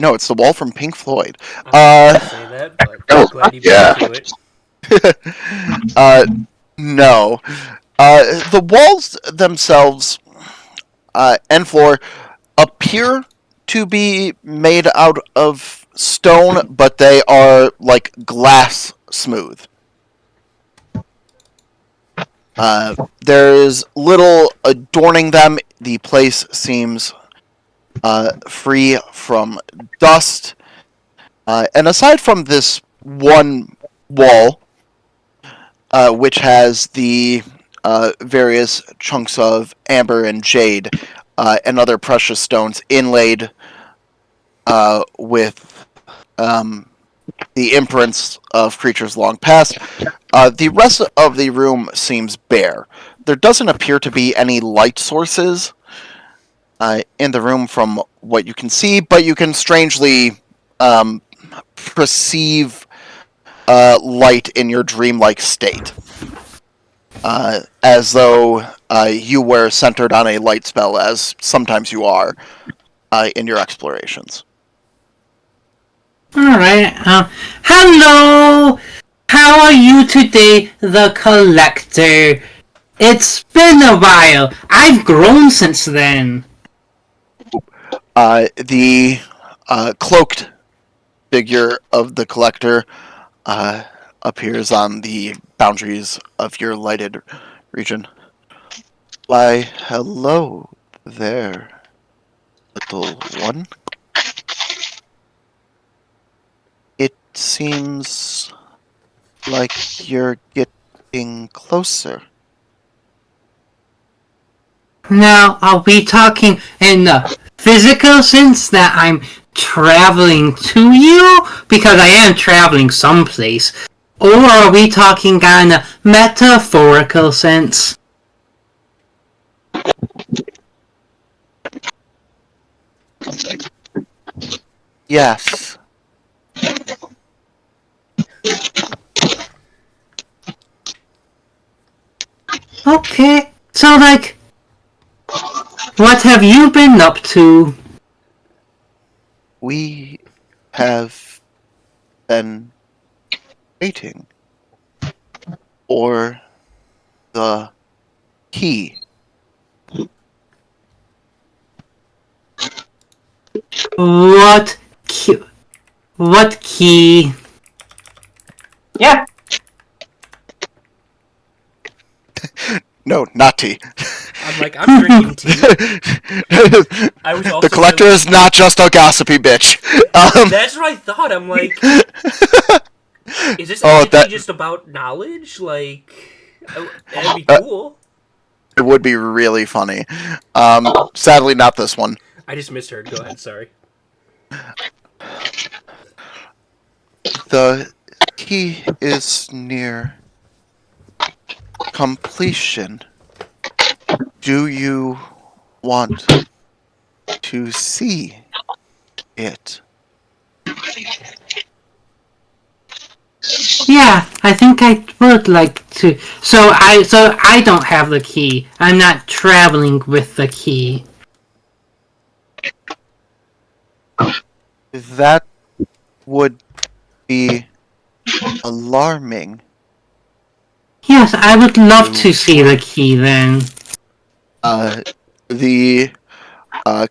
No, it's the wall from Pink Floyd. I was about to say that, but Oh, glad you beat yeah. me to it. No. The walls themselves and floor appear to be made out of stone, but they are like glass smooth. There's little adorning them. The place seems free from dust. And aside from this one wall, which has the various chunks of amber and jade and other precious stones inlaid with the imprints of creatures long past, the rest of the room seems bare. There doesn't appear to be any light sources in the room from what you can see, but you can strangely perceive light in your dreamlike state. As though you were centered on a light spell, as sometimes you are in your explorations. Alright, hello! How are you today, the Collector? It's been a while. I've grown since then. The cloaked figure of the Collector appears on the boundaries of your lighted region. Why, hello there, little one. It seems like you're getting closer. Now, are we talking in the physical sense that I'm traveling to you? Because I am traveling someplace. Or are we talking in a metaphorical sense? Yes. Okay, so like, what have you been up to? We have been waiting for the key. What key? What key? Yeah. No, not tea. I'm like, I'm drinking tea. I was also The Collector is not just a gossipy bitch. That's what I thought. I'm like, is this Oh, actually just about knowledge? Like, that'd be cool. It would be really funny. Sadly, not this one. I just misheard. Go ahead. Sorry. The key is near completion. Do you want to see it? Yeah, I think I would like to. So I don't have the key. I'm not traveling with the key. That would be alarming. Yes, I would love to see the key then. The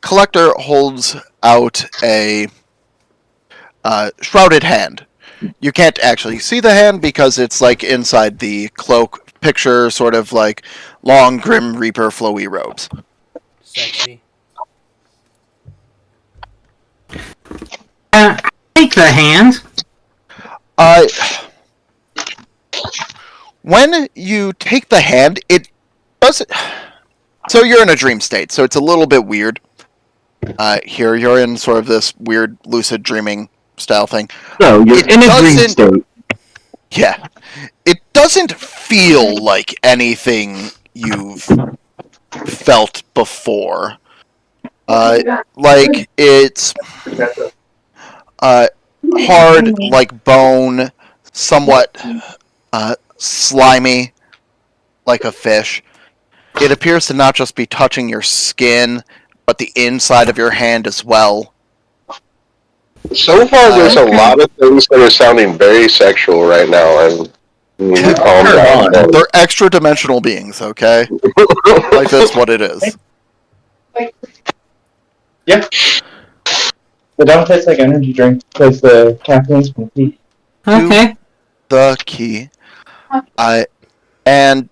Collector holds out a shrouded hand. You can't actually see the hand because it's like inside the cloak. Picture sort of like long Grim Reaper flowy robes. Sexy. I take the hand. When you take the hand, it doesn't. So you're in a dream state, so it's a little bit weird. Here you're in sort of this weird lucid dreaming style thing. So you're in a dream state. Yeah, it doesn't feel like anything you've felt before. Like it's hard, like bone, somewhat slimy, like a fish. It appears to not just be touching your skin, but the inside of your hand as well. So far, there's a lot of things that are sounding very sexual right now, and calm Turn down. on. They're extra dimensional beings, okay? Life is what it is. Yeah. They don't taste like energy drink because the caffeine's complete. Okay. The key. And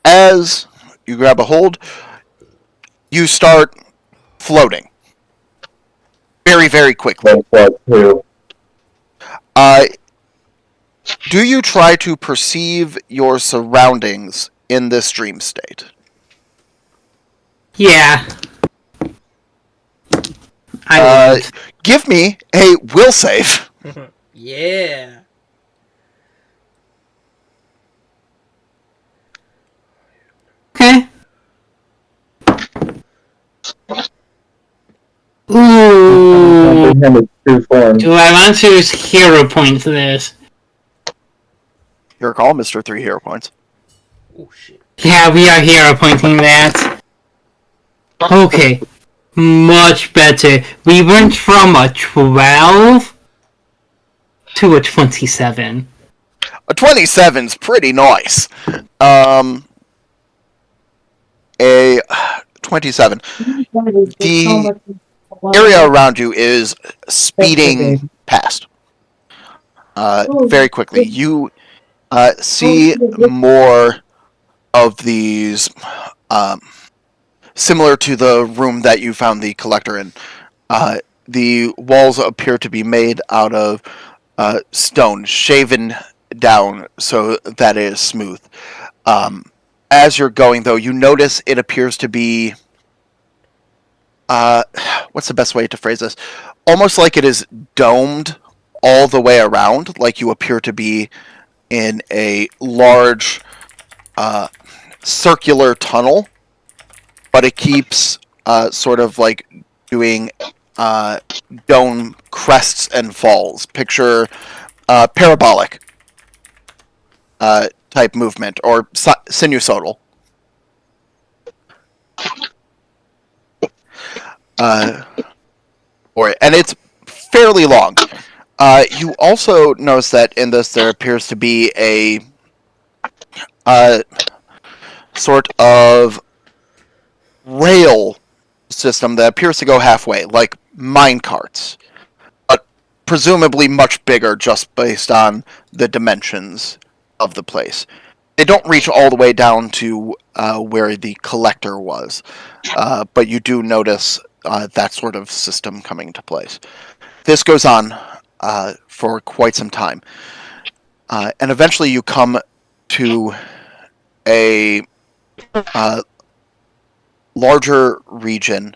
as you grab a hold, you start floating. Very, very quickly. Do you try to perceive your surroundings in this dream state? Yeah. I would. Give me a will save. Yeah. Okay. Ooh. Comprehended true form. Do I want to use hero points for this? Your call, Mr. 3 Hero Points. Oh shit. Yeah, we are hero pointing that. Okay. Much better. We went from a 12 to a 27. A 27's pretty nice. A 27. The area around you is speeding past. Very quickly. You see more of these, similar to the room that you found the collector in. The walls appear to be made out of stone, shaven down so that it is smooth. As you're going, though, you notice it appears to be... what's the best way to phrase this? Almost like it is domed all the way around, like you appear to be in a large circular tunnel, but it keeps sort of like doing dome crests and falls. Picture parabolic type movement, or sinusoidal. And it's fairly long. You also notice that in this there appears to be a sort of rail system that appears to go halfway, like mine carts, but presumably much bigger just based on the dimensions of the place. They don't reach all the way down to where the collector was, but you do notice that sort of system coming into place. This goes on for quite some time, and eventually you come to a larger region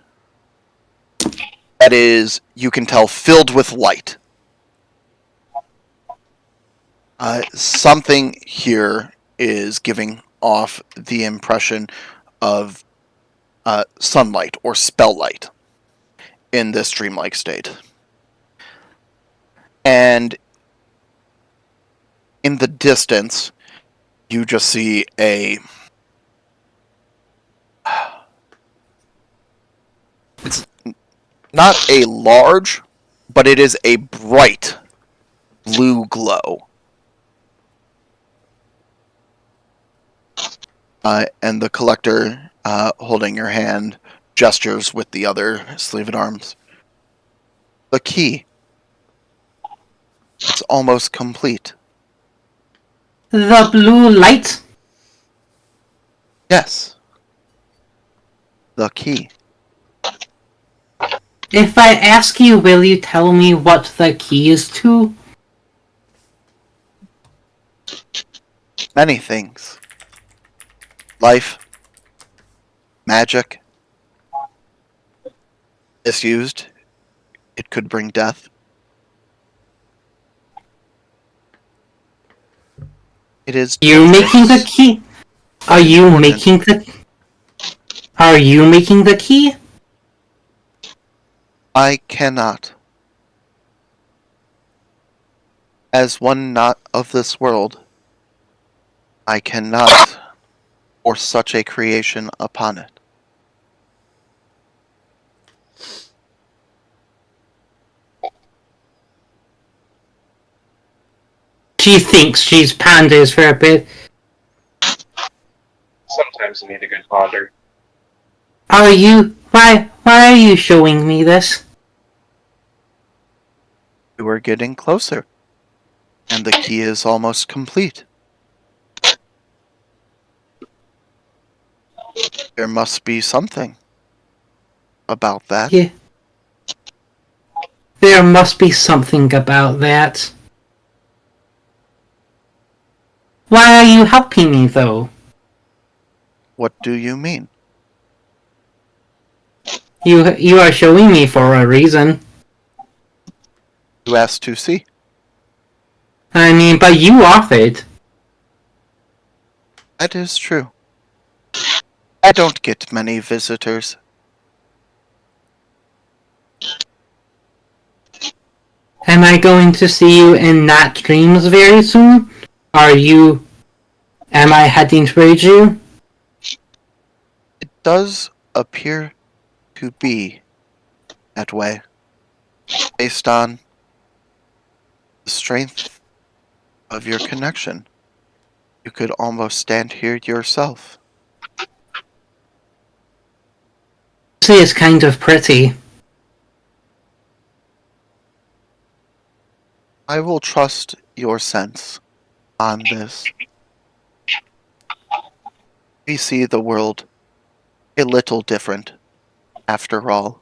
that is, you can tell, filled with light. Something here is giving off the impression of sunlight or spell light in this dreamlike state. And in the distance, you just see a... It's not a large, but it is a bright blue glow. And the collector, holding your hand, gestures with the other sleeved arms. The key. It's almost complete. The blue light? Yes. The key. If I ask you, will you tell me what the key is to? Many things. Life. Magic. Misused. It could bring death. It is... You making the key? Are you making the... Are you making the key? I cannot. As one not of this world, I cannot force such a creation upon it. She thinks she's ponders for a bit. Sometimes you need a good ponder. Are you... Why are you showing me this? You are getting closer. And the key is almost complete. There must be something about that. Yeah. There must be something about that. Why are you helping me, though? What do you mean? You are showing me for a reason. You asked to see. I mean, but you offered. That is true. I don't get many visitors. Am I going to see you in not dreams very soon? Am I heading towards you? It does appear to be that way. Based on the strength of your connection. You could almost stand here yourself. This is kind of pretty. I will trust your sense on this. We see the world a little different, after all.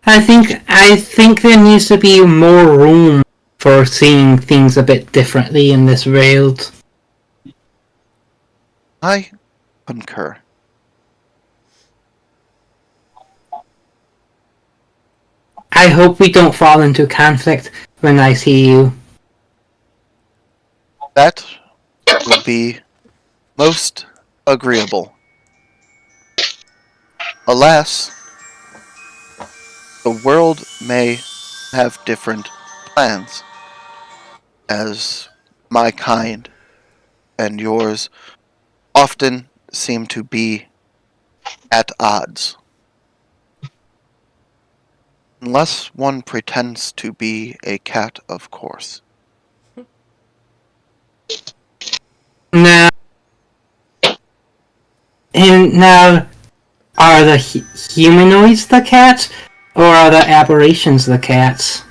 I think there needs to be more room for seeing things a bit differently in this world. I concur. I hope we don't fall into conflict when I see you. That would be most agreeable. Alas, the world may have different plans, as my kind and yours often seem to be at odds. Unless one pretends to be a cat, of course. Now, are the humanoids the cats, or are the aberrations the cats?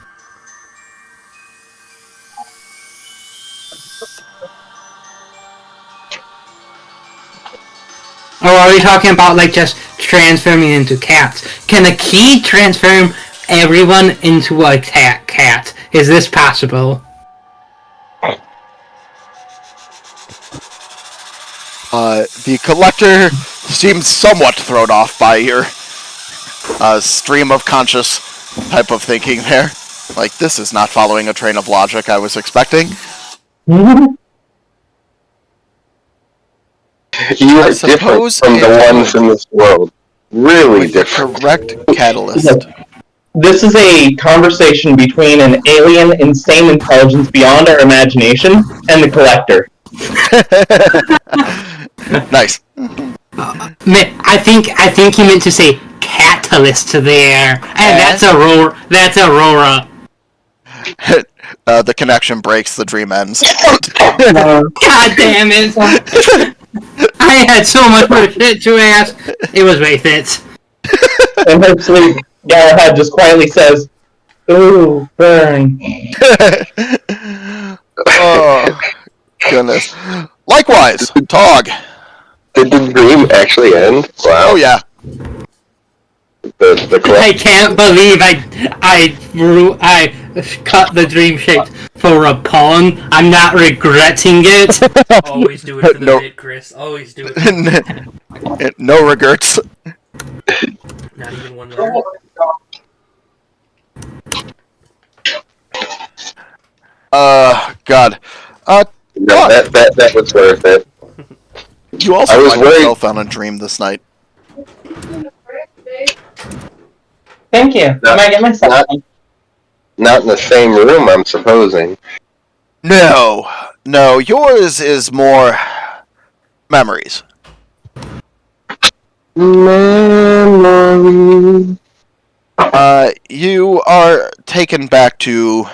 Or are we talking about like just transforming into cats? Can a key transform everyone into a cat? Is this possible? The collector seems somewhat thrown off by your stream of conscious type of thinking there. Like, this is not following a train of logic I was expecting. You are different suppose from the it ones in this world. Really With the different. correct catalyst. This is a conversation between an alien insane intelligence beyond our imagination and the collector. Nice. I think he meant to say catalyst there, and that's Aurora. The connection breaks, the dream ends. God damn it! I had so much more shit to ask. It was worth it. In her sleep, Galahad just quietly says, "Ooh, burn." Oh, goodness. Likewise, Tog. Did the dream actually end? Wow. Oh, yeah. The I can't believe I cut the dream shape for a pawn. I'm not regretting it. Always do it for the No. bit, Chris. Always do it. No regrets. Not even one regret. God. No, that was worth it. You also I was find worried- yourself on a dream this night. Thank you. I might get myself Not- one. Not in the same room, I'm supposing. No, yours is more memories. Memory. You are taken back to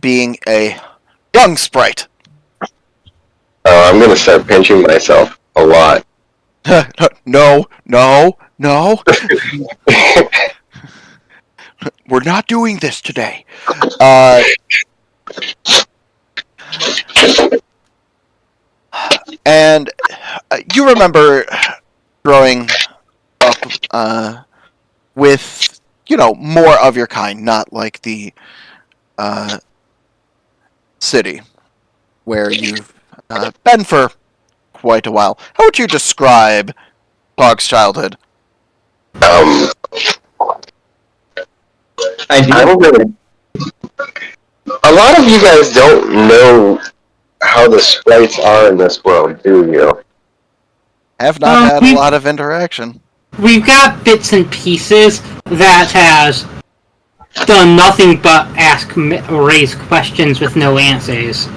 being a young sprite. I'm gonna start pinching myself a lot. No. We're not doing this today. And you remember growing up with, more of your kind, not like the city where you've been for quite a while. How would you describe Bog's childhood? Um, I do. I'm gonna. A lot of you guys don't know how the sprites are in this world, do you? Have not had a lot of interaction. We've got bits and pieces that has done nothing but raise questions with no answers.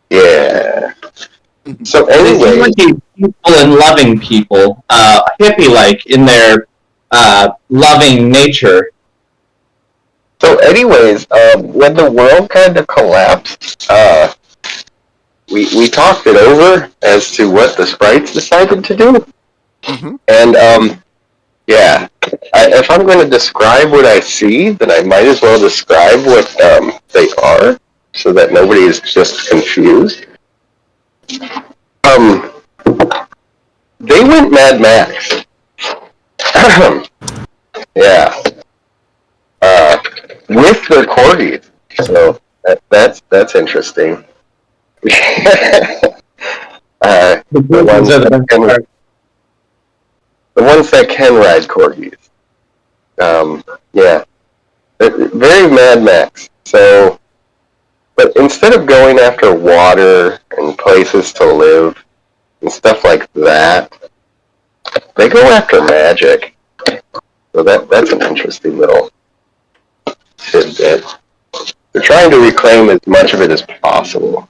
Yeah. So They seem anyway, like peaceful and loving people, hippie-like in their loving nature. So, anyways, when the world kind of collapsed, we talked it over as to what the sprites decided to do, Mm-hmm. and yeah, if I'm going to describe what I see, then I might as well describe what they are, so that nobody is just confused. They went Mad Max. Yeah. With their corgis. So that's interesting. The ones that can ride corgis. Yeah. Very Mad Max. So, but instead of going after water and places to live and stuff like that, they go after magic. So that's an interesting little tidbit. They're trying to reclaim as much of it as possible.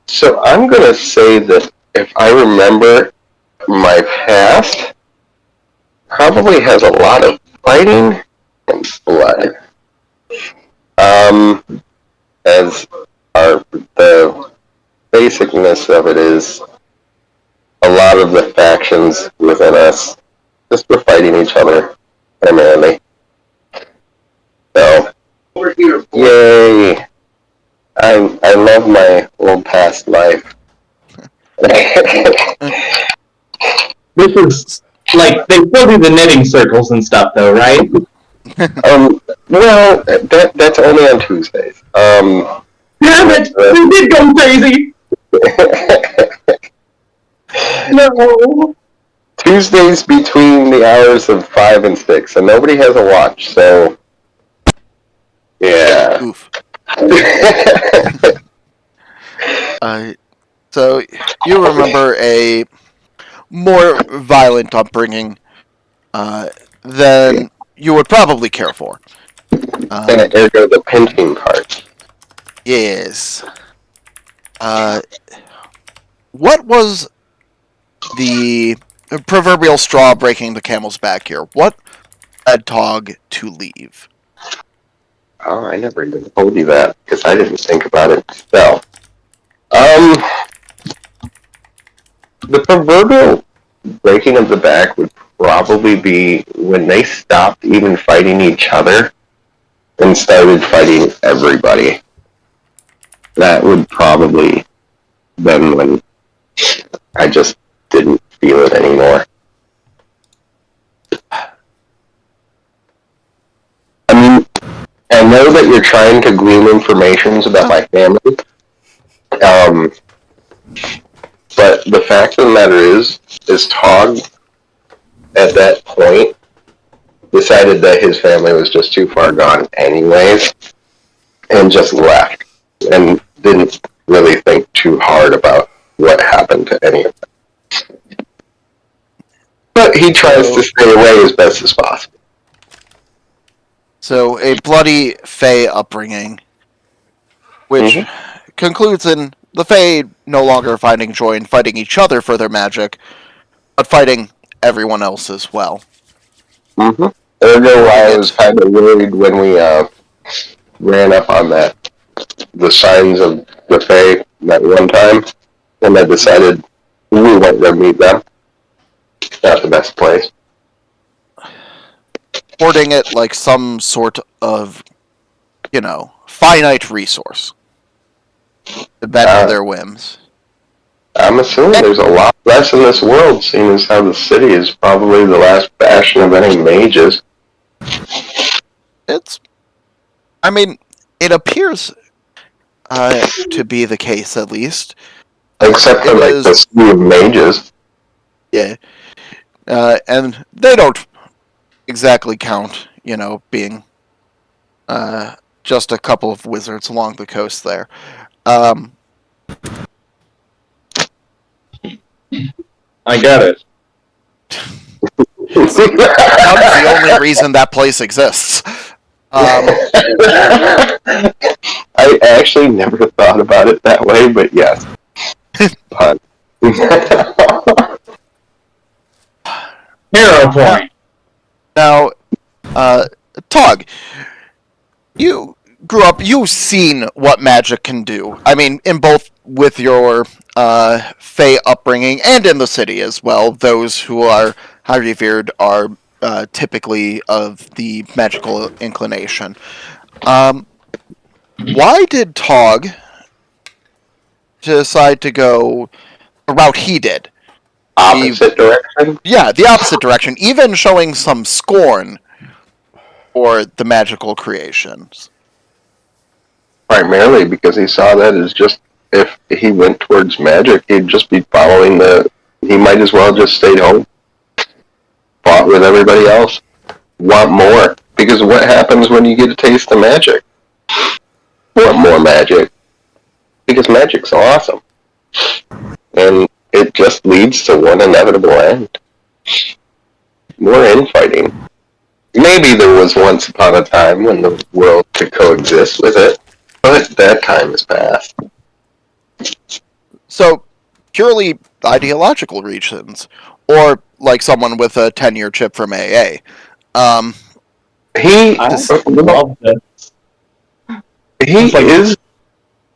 So I'm going to say that if I remember, my past probably has a lot of fighting and blood. As the basicness of it is, a lot of the factions within us just for fighting each other primarily. So, yay! I love my old past life. This is like they still do the knitting circles and stuff, though, right? Well, that's only on Tuesdays. Damn it! We did go crazy. No. Tuesdays between the hours of 5 and 6, and nobody has a watch, so yeah. Oof. So you remember a more violent upbringing than you would probably care for. And ergo the pinching part. Yes. What was the proverbial straw breaking the camel's back here? What led Tog to leave? Oh, I never even told you that, because I didn't think about it myself. The proverbial breaking of the back would probably be when they stopped even fighting each other and started fighting everybody. That would probably been when I just didn't feel it anymore. I mean, I know that you're trying to glean information about my family, but the fact of the matter is Tog, at that point, decided that his family was just too far gone anyways, and just left, and didn't really think too hard about what happened to any of them. But he tries to stay away as best as possible. So a bloody Fey upbringing, which concludes in the Fey no longer finding joy in fighting each other for their magic, but fighting everyone else as well. Mm-hmm. Ergo, I was kind of worried when we ran up on the signs of the Fae that one time, and I decided we weren't going to meet them. Not the best place. Hoarding it like some sort of, finite resource to bend to their whims. I'm assuming there's a lot less in this world, seeing as how the city is probably the last bastion of any mages. It appears to be the case, at least. Except for, the slew of mages. Yeah. And they don't exactly count, being just a couple of wizards along the coast there. I got it. That's the only reason that place exists. I actually never thought about it that way, but yes. Hero point. Now, Tog, you grew up, you've seen what magic can do. I mean, in both with your Fae upbringing and in the city as well. Those who are highly revered are typically of the magical inclination. Why did Tog decide to go the route he did? Opposite direction? Yeah, the opposite direction, even showing some scorn for the magical creations. Primarily because he saw that as just, if he went towards magic, he'd just be following he might as well just stayed home. Fought with everybody else. Want more. Because what happens when you get a taste of magic? Want more magic. Because magic's awesome. And it just leads to one inevitable end. More infighting. Maybe there was once upon a time when the world could coexist with it, but that time has passed. So, purely ideological reasons, or like someone with a 10-year chip from AA. He is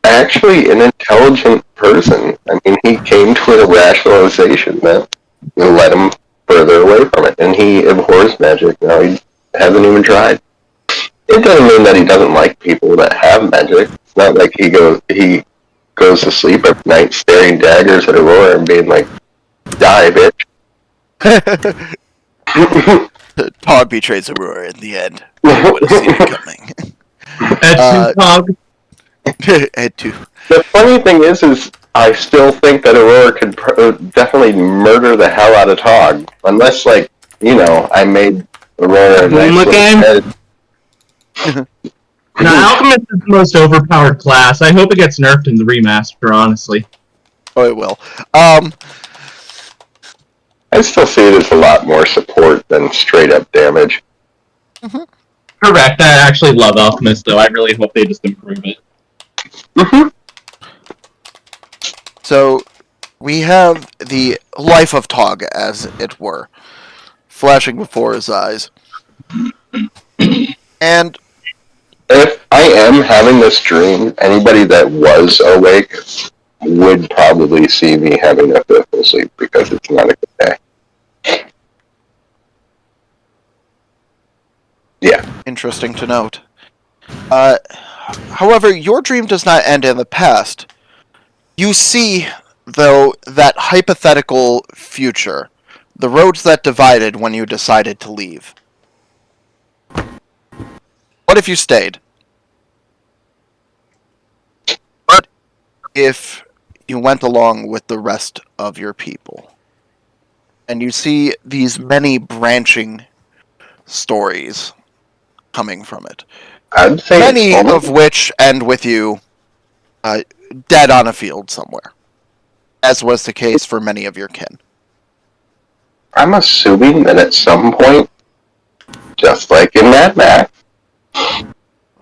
actually an intelligent person. I mean, he came to a rationalization that led him further away from it, and he abhors magic. Now he hasn't even tried. It doesn't mean that he doesn't like people that have magic. It's not like he goes to sleep at night staring daggers at Aurora and being like, "Die, bitch." Tog betrays Aurora in the end. I would have seen it coming. Tog. The funny thing is I still think that Aurora could definitely murder the hell out of Tog, unless, I made Aurora a nice little head. Now, Alchemist is the most overpowered class. I hope it gets nerfed in the remaster, honestly. Oh, it will. I still see it as a lot more support than straight-up damage. Mm-hmm. Correct. I actually love Alchemist, though. I really hope they just improve it. Mm-hmm. So, we have the life of Tog, as it were, flashing before his eyes. And if I am having this dream, anybody that was awake would probably see me having a fitful sleep because it's not a good day. Yeah. Interesting to note. However, your dream does not end in the past. You see, though, that hypothetical future. The roads that divided when you decided to leave. What if you stayed? What if you went along with the rest of your people? And you see these many branching stories coming from it. I'd say many of which end with you dead on a field somewhere, as was the case for many of your kin. I'm assuming that at some point, just like in Mad Max,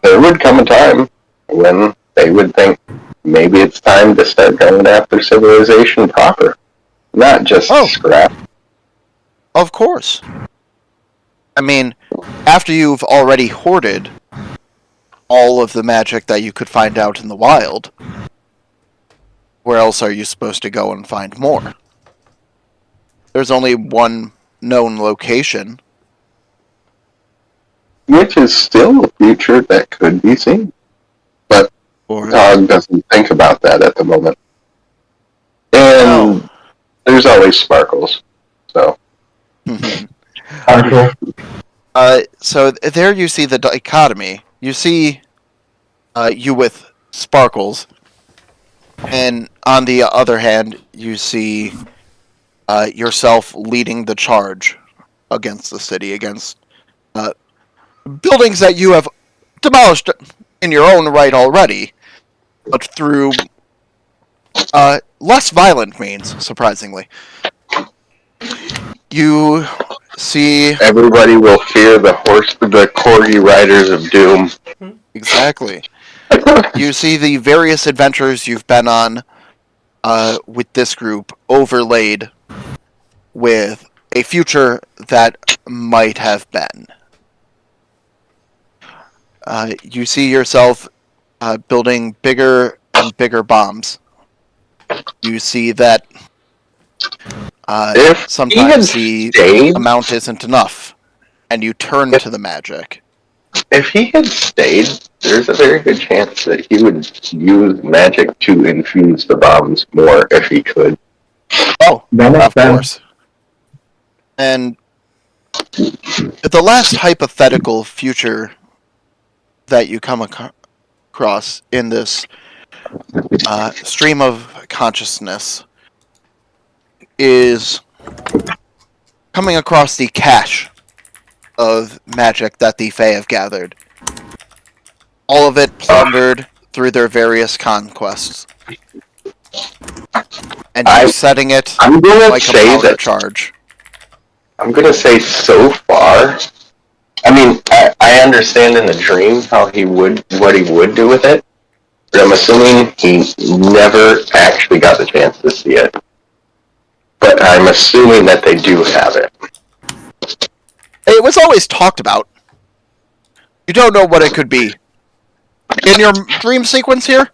there would come a time when they would think maybe it's time to start going after civilization proper, not just scrap. Of course. I mean, after you've already hoarded all of the magic that you could find out in the wild, where else are you supposed to go and find more? There's only one known location. Which is still a future that could be seen. But Dog doesn't think about that at the moment. And there's always Sparkles. So. So there you see the dichotomy. You see you with Sparkles, and on the other hand, you see yourself leading the charge against the city, against buildings that you have demolished in your own right already, but through less violent means, surprisingly. You see... Everybody will fear the corgi riders of doom. Exactly. You see the various adventures you've been on with this group overlaid with a future that might have been. You see yourself building bigger and bigger bombs. You see that sometimes the amount isn't enough, and you turn to the magic. If he had stayed, there's a very good chance that he would use magic to infuse the bombs more if he could. Oh, of course. And the last hypothetical future that you come across in this stream of consciousness is coming across the cache of magic that the Fae have gathered. All of it plundered through their various conquests. And you're setting it like a powder charge. I'm going to say so far. I mean, I understand in the dream what he would do with it. But I'm assuming he never actually got the chance to see it. But I'm assuming that they do have it. It was always talked about. You don't know what it could be. In your dream sequence here,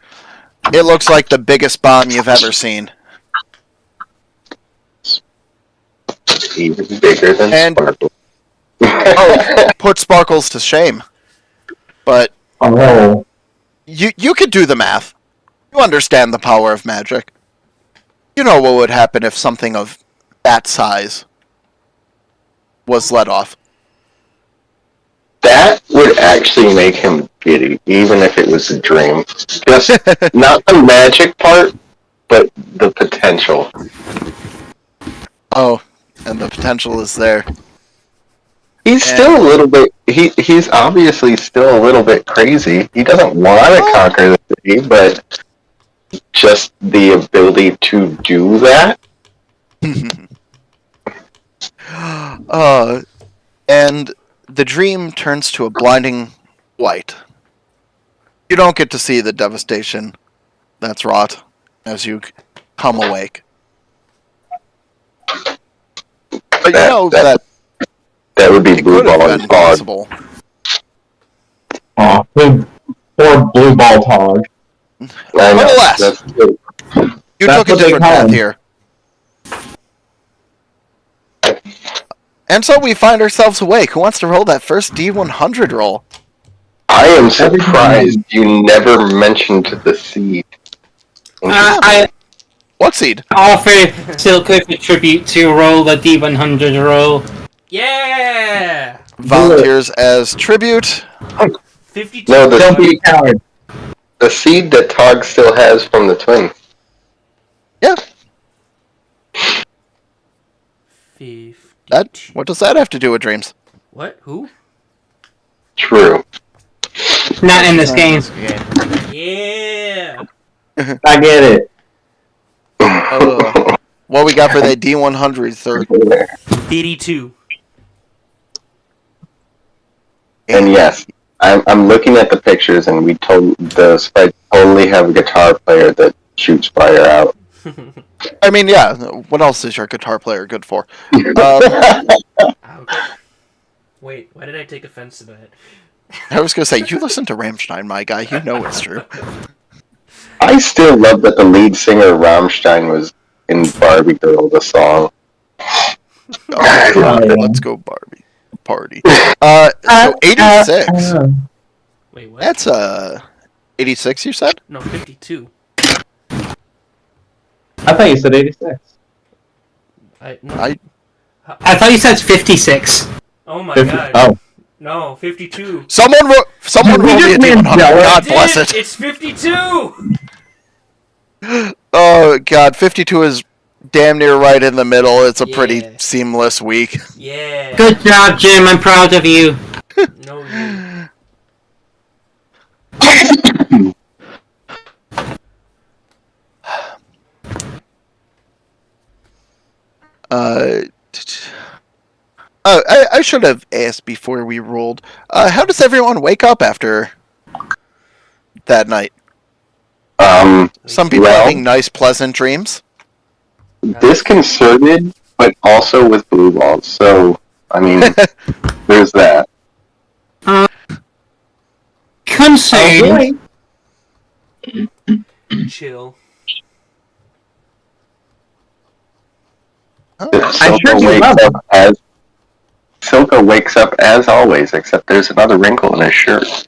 it looks like the biggest bomb you've ever seen. Even bigger than Sparkles. Put Sparkles to shame. But you could do the math. You understand the power of magic. You know what would happen if something of that size was let off. That would actually make him giddy, even if it was a dream. Just not the magic part, but the potential. Oh, and the potential is there. He's still a little bit... He's obviously still a little bit crazy. He doesn't want to conquer the city, but just the ability to do that. And the dream turns to a blinding white. You don't get to see the devastation that's wrought as you come awake. But you know that would be blue ball and possible. Oh, poor blue ball Tog. Nonetheless, you took a different path here. And so we find ourselves awake. Who wants to roll that first D100 roll? I am surprised you never mentioned the seed. What seed? Offer Silkwood a tribute to roll the D100 roll. Yeah! Volunteers as tribute. 52. No, Don't be a coward. The seed that Tog still has from the twin. Yeah. 52. What does that have to do with dreams? What? Who? True. Not in this game. Yeah! I get it. What we got for that D100 third? 82. And yes, I'm looking at the pictures, and the sprites totally have a guitar player that shoots fire out. I mean, yeah. What else is your guitar player good for? Ouch. Wait. Wait, why did I take offense to that? I was gonna say, you listen to Rammstein, my guy. You know it's true. I still love that the lead singer of Rammstein was in Barbie Girl, the song. Oh, God, yeah. let's go Barbie party. So 86. Wait, what? That's 86. You said? No, 52. I thought you said 86. No. I I thought you said 56. Oh my 50 god. Oh. No, 52. someone roll me a just made D100. jealous. God bless Did! it. It's 52! Oh God, 52 is damn near right in the middle. It's a pretty Yeah. seamless week. Yeah. Good job, Jim. I'm proud of you. No, you. I should have asked before we rolled. How does everyone wake up after that night? Some People Well- having nice, pleasant dreams. Disconcerted, but also with blue balls. So, I mean, there's that. Concerned. Chill. Silko wakes up as always, except there's another wrinkle in his shirt.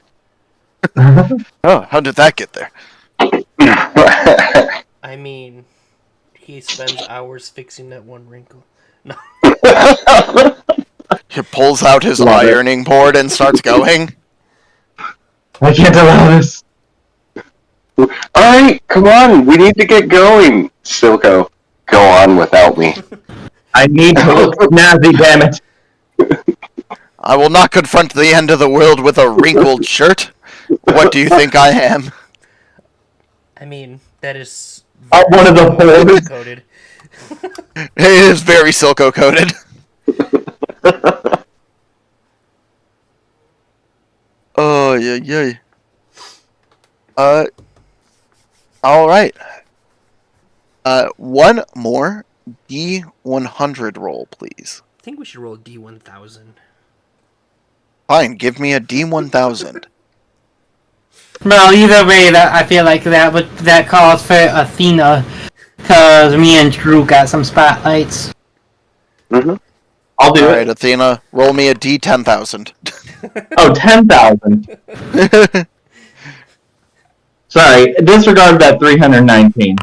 Oh, how did that get there? I mean, he spends hours fixing that one wrinkle. No. He pulls out his Love it. ironing board and starts going. I can't allow this. Alright, come on, we need to get going. Silko, go on without me. I need to look snazzy, damn it. I will not confront the end of the world with a wrinkled shirt. What do you think I am? I mean, that is One of the horrors. coded. It is very Silco coated. Oh yeah. All right. One more D100 roll, please. I think we should roll D1000. Fine, give me a D1000. Well, either way, that I feel like that calls for Athena, because me and Drew got some spotlights. Mm-hmm. I'll do All it. right, Athena, roll me a D10,000. Oh, 10,000. Sorry, disregard that 319.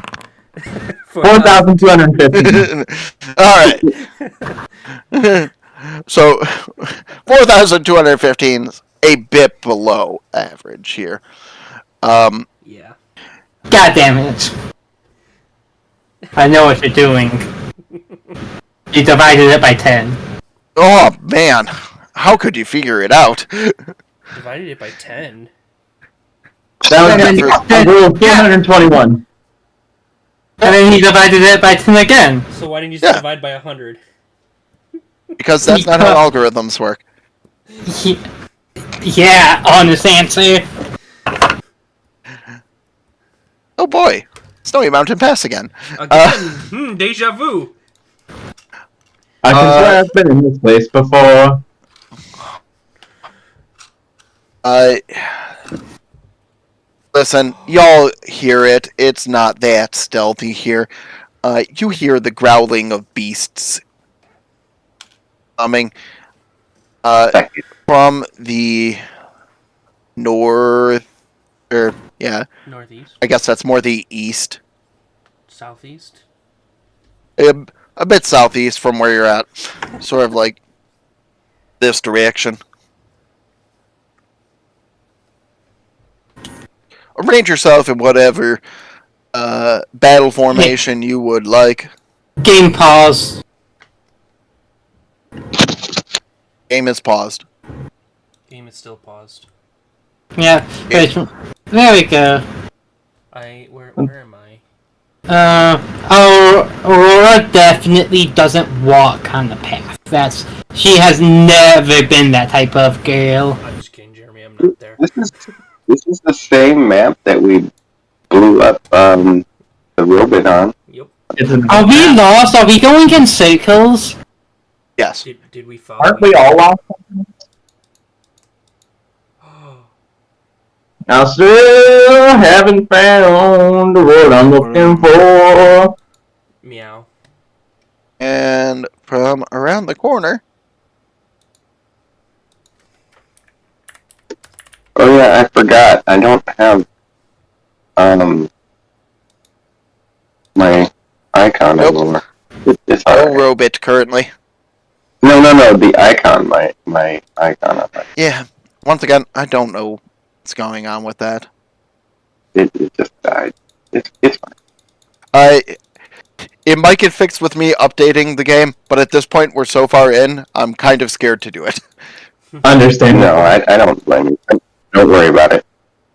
4,250. All right. So, 4,215 is a bit below average here. Yeah. God damn it. I know what you're doing. You divided it by 10. Oh man, how could you figure it out? Divided it by 10. That And was then- I ruled 421. And then he divided it by 10 again. So why didn't you Yeah. divide by 100? Because that's not how algorithms work. Yeah, honest answer. Oh boy, Snowy Mountain Pass again. Again, deja vu. I can swear I've been in this place before. Listen, y'all hear it. It's not that stealthy here. You hear the growling of beasts coming from the north, or yeah, Northeast. I guess that's more the east, Southeast. a bit southeast from where you're at, sort of like this direction. Arrange yourself in whatever battle formation you would like. Game pause. Game is paused. Game is still paused. Yeah, there we go. Where am I? Aurora definitely doesn't walk on the path. She has never been that type of girl. I'm just kidding, Jeremy. I'm not there. This is the same map that we blew up the robot on. Yep. Are we lost? Are we going in circles? Yes. Did we fall? Aren't we all lost? I still haven't found what I'm looking for. Meow. And from around the corner, Oh yeah, I forgot. I don't have my icon Nope. anymore. It's no alright. Robit currently. No, the icon, my icon of it. Yeah, once again, I don't know what's going on with that. It just died. It's fine. It might get fixed with me updating the game, but at this point we're so far in, I'm kind of scared to do it. Understand. No, I don't blame you. Don't worry about it.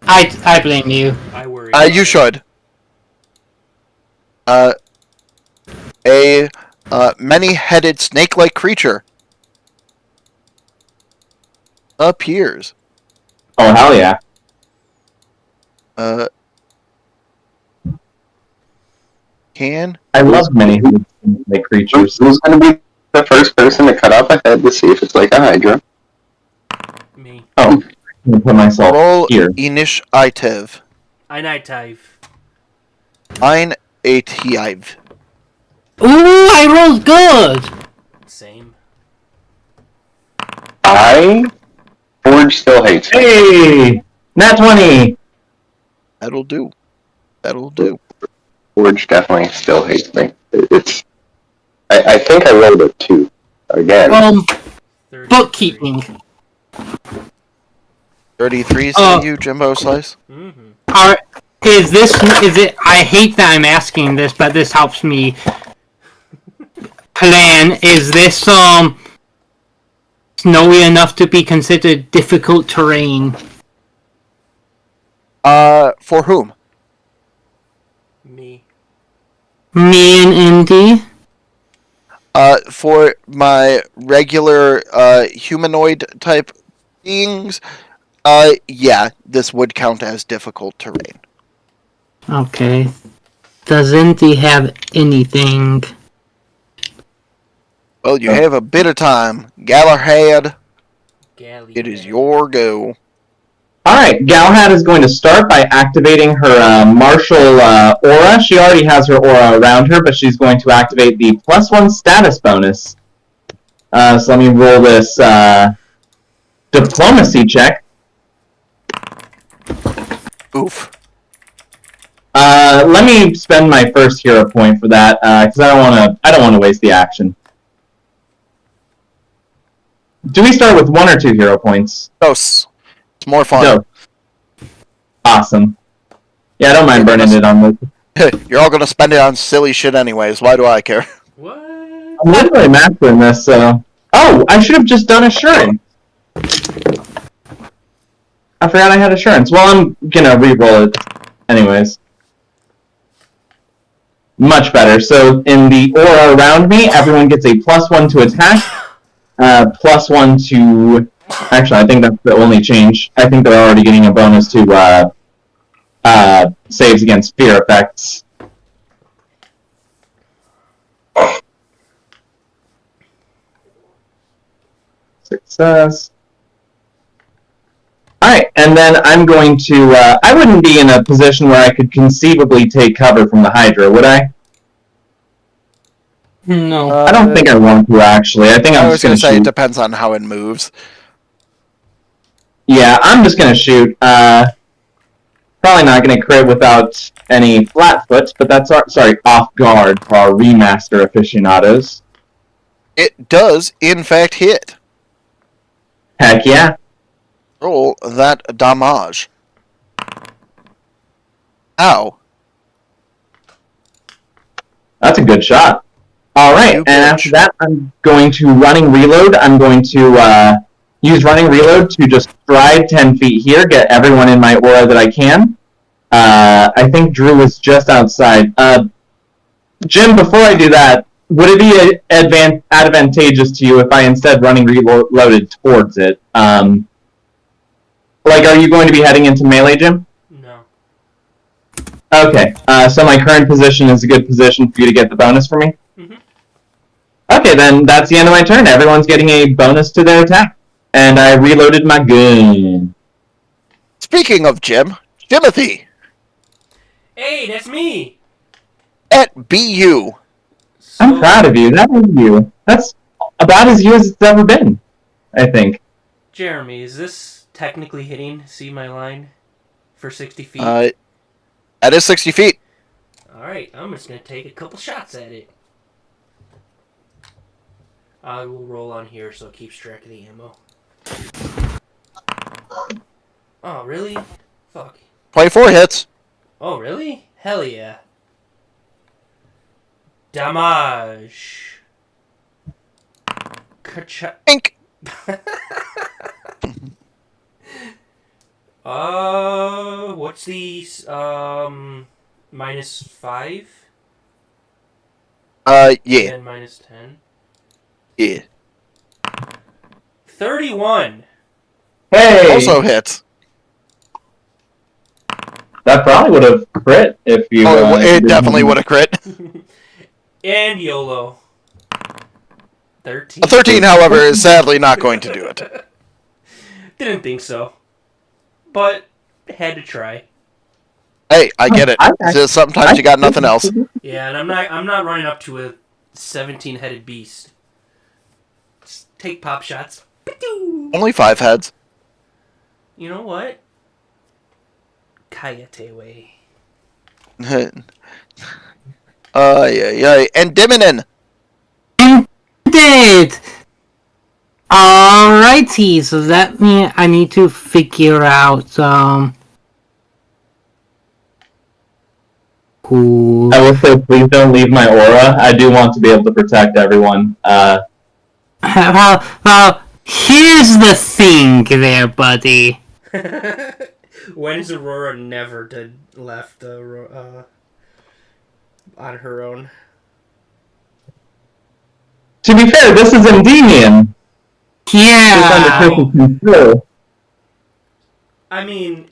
I blame you. I worry. You should. A many-headed snake-like creature appears. Oh, hell yeah. Can I love many like creatures. Who's going to be the first person to cut off a head to see if it's like a Hydra? Me. Oh, I'm gonna put myself roll here. initiative. Einheittiv. Ein Ative. Ooh, I rolled good! Same. Forge still hates me. Hey! Nat 20! That'll do. That'll do. Forge definitely still hates me. I think I rolled a 2 again. 33. Bookkeeping. 33's to you, Jimbo Slice. Mm-hmm. Is it, I hate that I'm asking this, but this helps me plan. Is this, snowy enough to be considered difficult terrain? For whom? Me. Me and Indy? For my regular, humanoid type beings, yeah, this would count as difficult terrain. Okay. Does Indy have anything? Well, you have a bit of time. Galahad, Galley. it is your go. Alright, Galahad is going to start by activating her martial aura. She already has her aura around her, but she's going to activate the +1 status bonus. So let me roll this diplomacy check. Oof. Let me spend my first hero point for that, because I don't want to waste the action. Do we start with 1 or 2 hero points? Dose. It's more fun. Dope. Awesome. Yeah, I don't mind burning it on this. You're all gonna spend it on silly shit anyways. Why do I care? What? I'm literally mastering this, so... Oh, I should have just done assurance. I forgot I had assurance. Well, I'm gonna re-roll it anyways. Much better. So, in the aura around me, everyone gets a +1 to attack, +1 to... Actually, I think that's the only change. I think they're already getting a bonus to saves against fear effects. Success. Alright, and then I'm going to... I wouldn't be in a position where I could conceivably take cover from the Hydra, would I? No. I don't think I want to, actually. I think I'm I was just going gonna to say it shoot. depends on how it moves. Yeah, I'm just going to shoot. Probably not going to crit without any flat-foots, but that's off guard for our remaster aficionados. It does, in fact, hit. Heck yeah. Roll that damage. Ow. That's a good shot. Alright, You and bitch. after that, I'm going to running reload. I'm going to use running reload to just stride 10 feet here, get everyone in my aura that I can. I think Drew is just outside. Jim, before I do that, would it be advantageous to you if I instead running reloaded towards it? Like, are you going to be heading into melee, Jim? No. Okay, so my current position is a good position for you to get the bonus for me? Mhm. Okay, then that's the end of my turn. Everyone's getting a bonus to their attack. And I reloaded my gun. speaking of Jim, Jimothy Hey, that's me. at BU. I'm proud of you. That was you. That's about as you as it's ever been, I think. Jeremy, is this technically hitting? See my line for 60 feet? That is 60 feet. Alright, I'm just gonna take a couple shots at it. I will roll on here so it keeps track of the ammo. Oh, really? Fuck. 24 hits. Oh, really? Hell yeah. Damage. Ink. What's the, minus 5? Yeah. And minus 10? Yeah. 31! Hey! Also hits. That probably would have crit if you... it definitely would have crit. And YOLO. 13. A 13, however, is sadly not going to do it. Didn't think so. But, had to try. Hey, I get it. Just sometimes you got nothing else. Yeah, and I'm not running up to a 17-headed beast. Just take pop shots. Only 5 heads. You know what? Kayate way. Yeah. And Diminin. Did. Alrighty, so that means I need to figure out who. I will say, please don't leave my aura. I do want to be able to protect everyone. Well, here's the thing there, buddy. When has Aurora never left on her own? To be fair, this is Endymion. Yeah. I mean,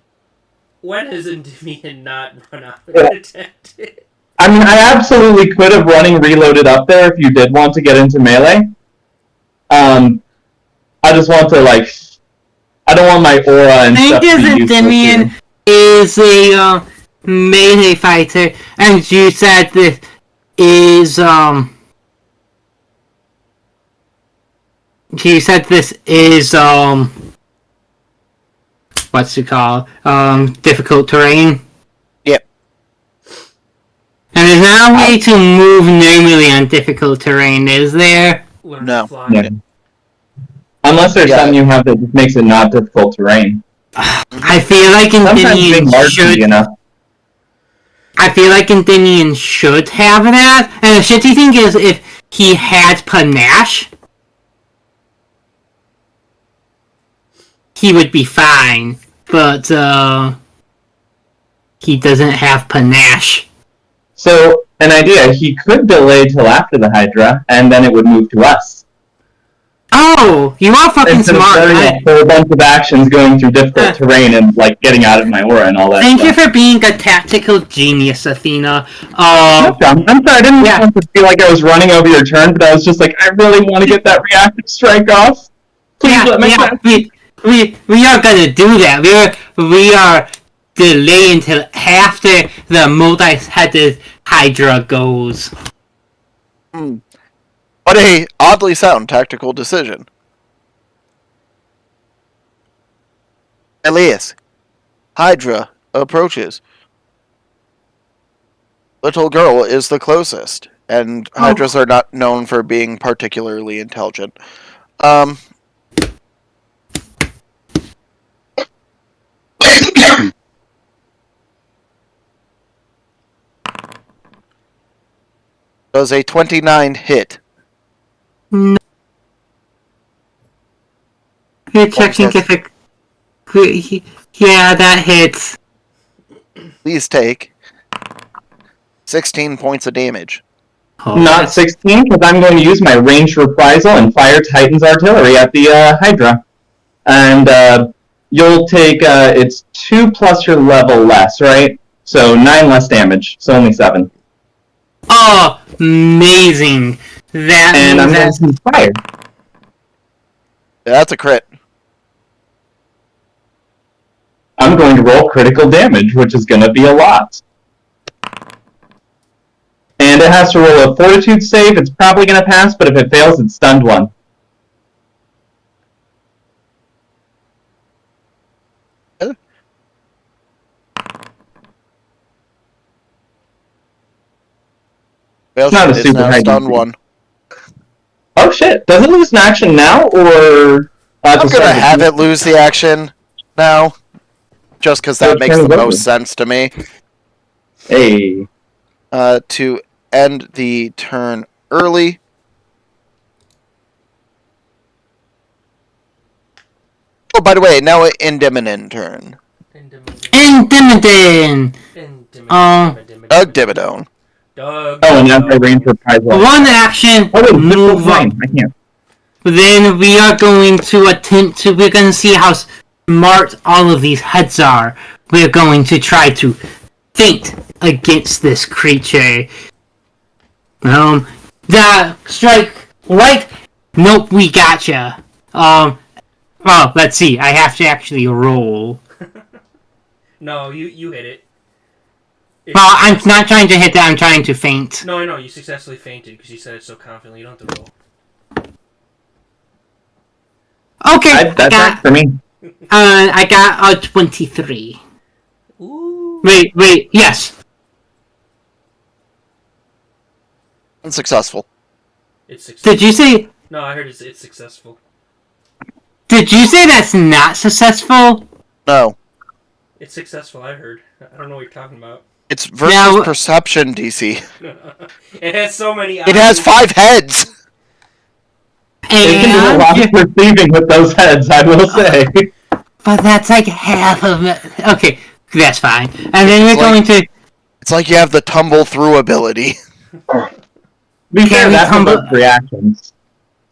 when has Endymion not run out unattended? I mean, I absolutely could have running reloaded up there if you did want to get into melee. I just want to, like... I don't want my aura and stuff to be useless. Endymion is a melee fighter, and you said this is you said this is what's it called? Difficult terrain. Yep. And there's not a way to move normally on difficult terrain, is there? No. Yeah. Unless there's something you have that just makes it not difficult terrain. I feel like Endymion should. I feel like Endymion should have that. And the shitty thing is, if he had panache, he would be fine. But he doesn't have panache. So, an idea, he could delay till after the Hydra, and then it would move to us. Oh, you are fucking Instead smart. Of a whole bunch of actions going through difficult terrain and like getting out of my aura and all that. Thank stuff. you for being a tactical genius, Athena. I'm sorry, I didn't want to feel like I was running over your turn, but I was just like, I really want to get that reactive strike off. Please let me. We are gonna do that. We are delaying until after the multi-headed Hydra goes. What a oddly sound tactical decision. Elias, Hydra approaches. Little girl is the closest, and Hydras are not known for being particularly intelligent. Does a 29 hit? No. You're checking if it... Yeah, that hits. Please take 16 points of damage. Oh. Not 16, because I'm going to use my ranged reprisal and fire Titan's artillery at the Hydra. And you'll take, it's 2 plus your level less, right? So 9 less damage, so only 7. Oh, amazing. That and I'm going to inspire. Yeah, that's a crit. I'm I'm going to roll critical damage, which is going to be a lot. And it has to roll a fortitude save. It's probably going to pass, but if it fails, it's stunned 1. Fails Not a is super now high stun DC. 1. Oh shit, does it lose an action now, or... I'm gonna have it lose the action now, just because that makes the most sense to me. Hey. To end the turn early. Oh, by the way, now an Indiminin turn. Indimidin! Doug Dimmadome. Oh, and now I range for prize. One action, Oh, wait, move up. I can't. Then we are going to we're going to see how smart all of these heads are. We're going to try to feint against this creature. The strike, right? Nope, we gotcha. Well, let's see. I have to actually roll. No, you hit it. Well, I'm not trying to hit that, I'm trying to feint. No, I know, you successfully fainted because you said it so confidently, you don't have to roll. Okay, That's right for me. I got a 23. Ooh. Wait, yes. Unsuccessful. It's successful. Did you say... No, I heard it's successful. Did you say that's not successful? No. It's successful, I heard. I don't know what you're talking about. It's versus Now- perception, DC. It has so many It has 5 heads! They can do a lot And... of perceiving with those heads, I will say. But that's like half of it. Okay, that's fine. And then we're going to... It's like you have the tumble through ability. Be fair, we that's tumble- about reactions.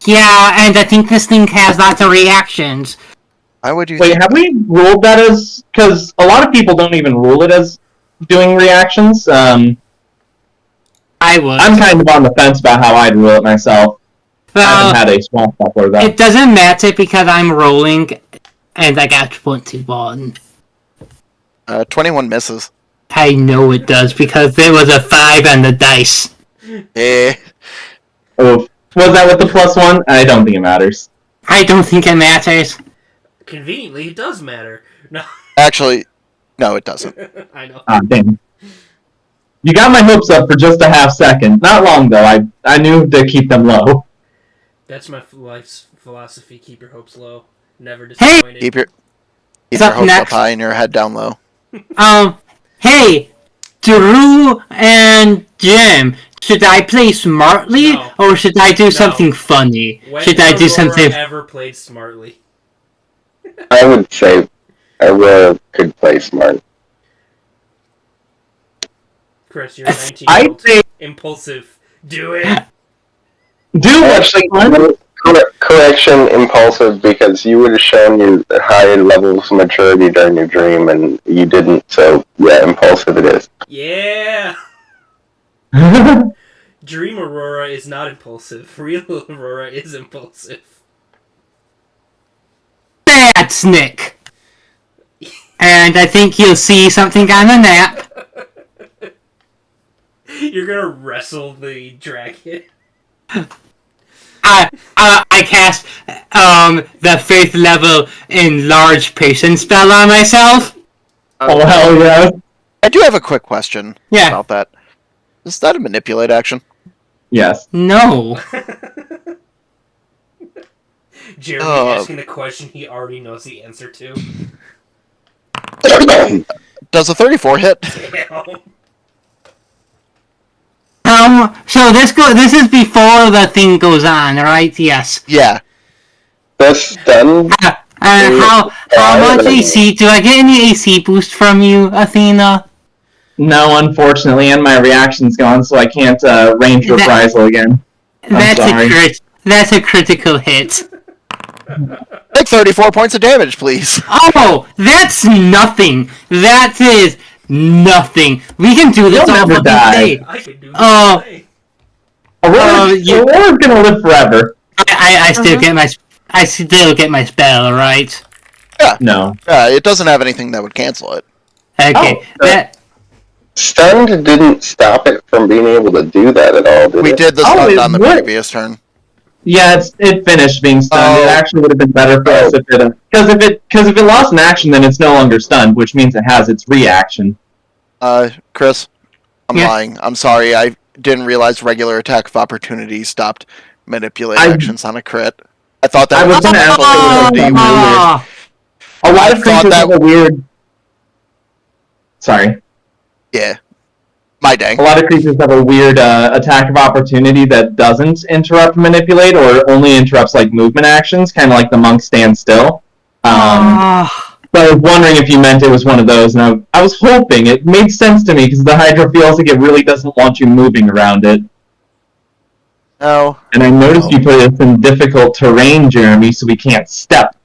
Yeah, and I think this thing has lots of reactions. Why would you Wait, think have we ruled that as... Because a lot of people don't even rule it as doing reactions. I would. I'm kind of on the fence about how I'd rule it myself. I Well, haven't had a swamp before that. it doesn't matter because I'm rolling, and I got 21. 21 misses. I know it does because there was a 5 on the dice. Eh. Oh, was that with the +1? I don't think it matters. I don't think it matters. Conveniently, it does matter. No, Actually, no, it doesn't. I know. Ah, damn. You got my hopes up for just a half second. Not long, though. I knew to keep them low. That's my life's philosophy. Keep your hopes low. Never Hey! disappointed. Keep your So hopes up next- high and your head down low. Hey, Drew and Jim, should I play smartly No. or should I do No. something funny? When Should I do Aurora something? ever played smartly? I would say Aurora could play smart. Chris, you're a 19 I'd say... impulsive. Do it. Do Actually, correction, impulsive, because you would have shown your higher levels of maturity during your dream, and you didn't, so yeah, impulsive it is. Yeah. Dream Aurora is not impulsive. Real Aurora is impulsive. That's Nick. And I think you'll see something on the nap. You're gonna wrestle the dragon. I cast the 5th level enlarge patient spell on myself. Oh, hell yeah. I do have a quick question Yeah. about that. Is that a manipulate action? Yes. No. Jeremy Oh. asking the question he already knows the answer to. Does a 34 hit? Damn. So this is before the thing goes on, right? Yes. Yeah. That's done. How much AC? Do I get any AC boost from you, Athena? No, unfortunately, and my reaction's gone, so I can't range reprisal again. sorry. That's a critical hit. Take 34 points of damage, please. Oh, that's nothing. That is nothing. We can do this You'll all never fucking die. day. I can do this Oh. all day. Aurora's gonna live forever. I still get my spell, right? Yeah. No. It doesn't have anything that would cancel it. Okay, that Stunned didn't stop it from being able to do that at all, did We it? did the Oh, stun it on the would. previous turn. Yeah, it finished being stunned. Oh. It actually would have been better for us if it because if it lost an action, then it's no longer stunned, which means it has its reaction. Chris, I'm Yeah. lying. I'm sorry. I didn't realize regular attack of opportunity stopped manipulate actions on a crit. I thought that I was was gonna ask special you to about the that. D1. A lot of I thought creatures that- have a weird. Sorry. Yeah. My dang. A lot of creatures have a weird attack of opportunity that doesn't interrupt manipulate or only interrupts like movement actions, kind of like the monk stand still. But I was wondering if you meant it was one of those, and I was hoping. It made sense to me because the Hydra feels like it really doesn't want you moving around it. No. And I noticed you put us in difficult terrain, Jeremy, so we can't step.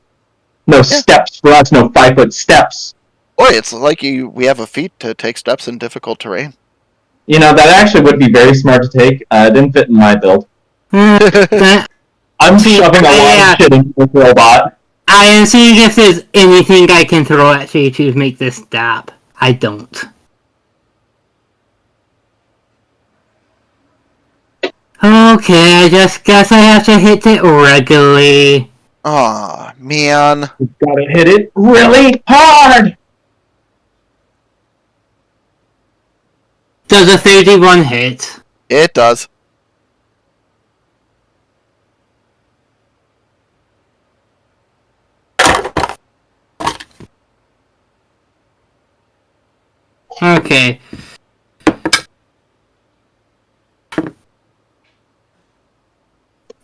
No steps for us, no 5-foot steps. Boy, it's like we have a feat to take steps in difficult terrain. You know, that actually would be very smart to take. It didn't fit in my build. I'm shoving a lot of shit into this robot. I am seeing if there's anything I can throw at you to make this stop. I don't. Okay, I just guess I have to hit it regularly. Aw, man. You gotta hit it really hard! Does a 31 hit? It does. Okay.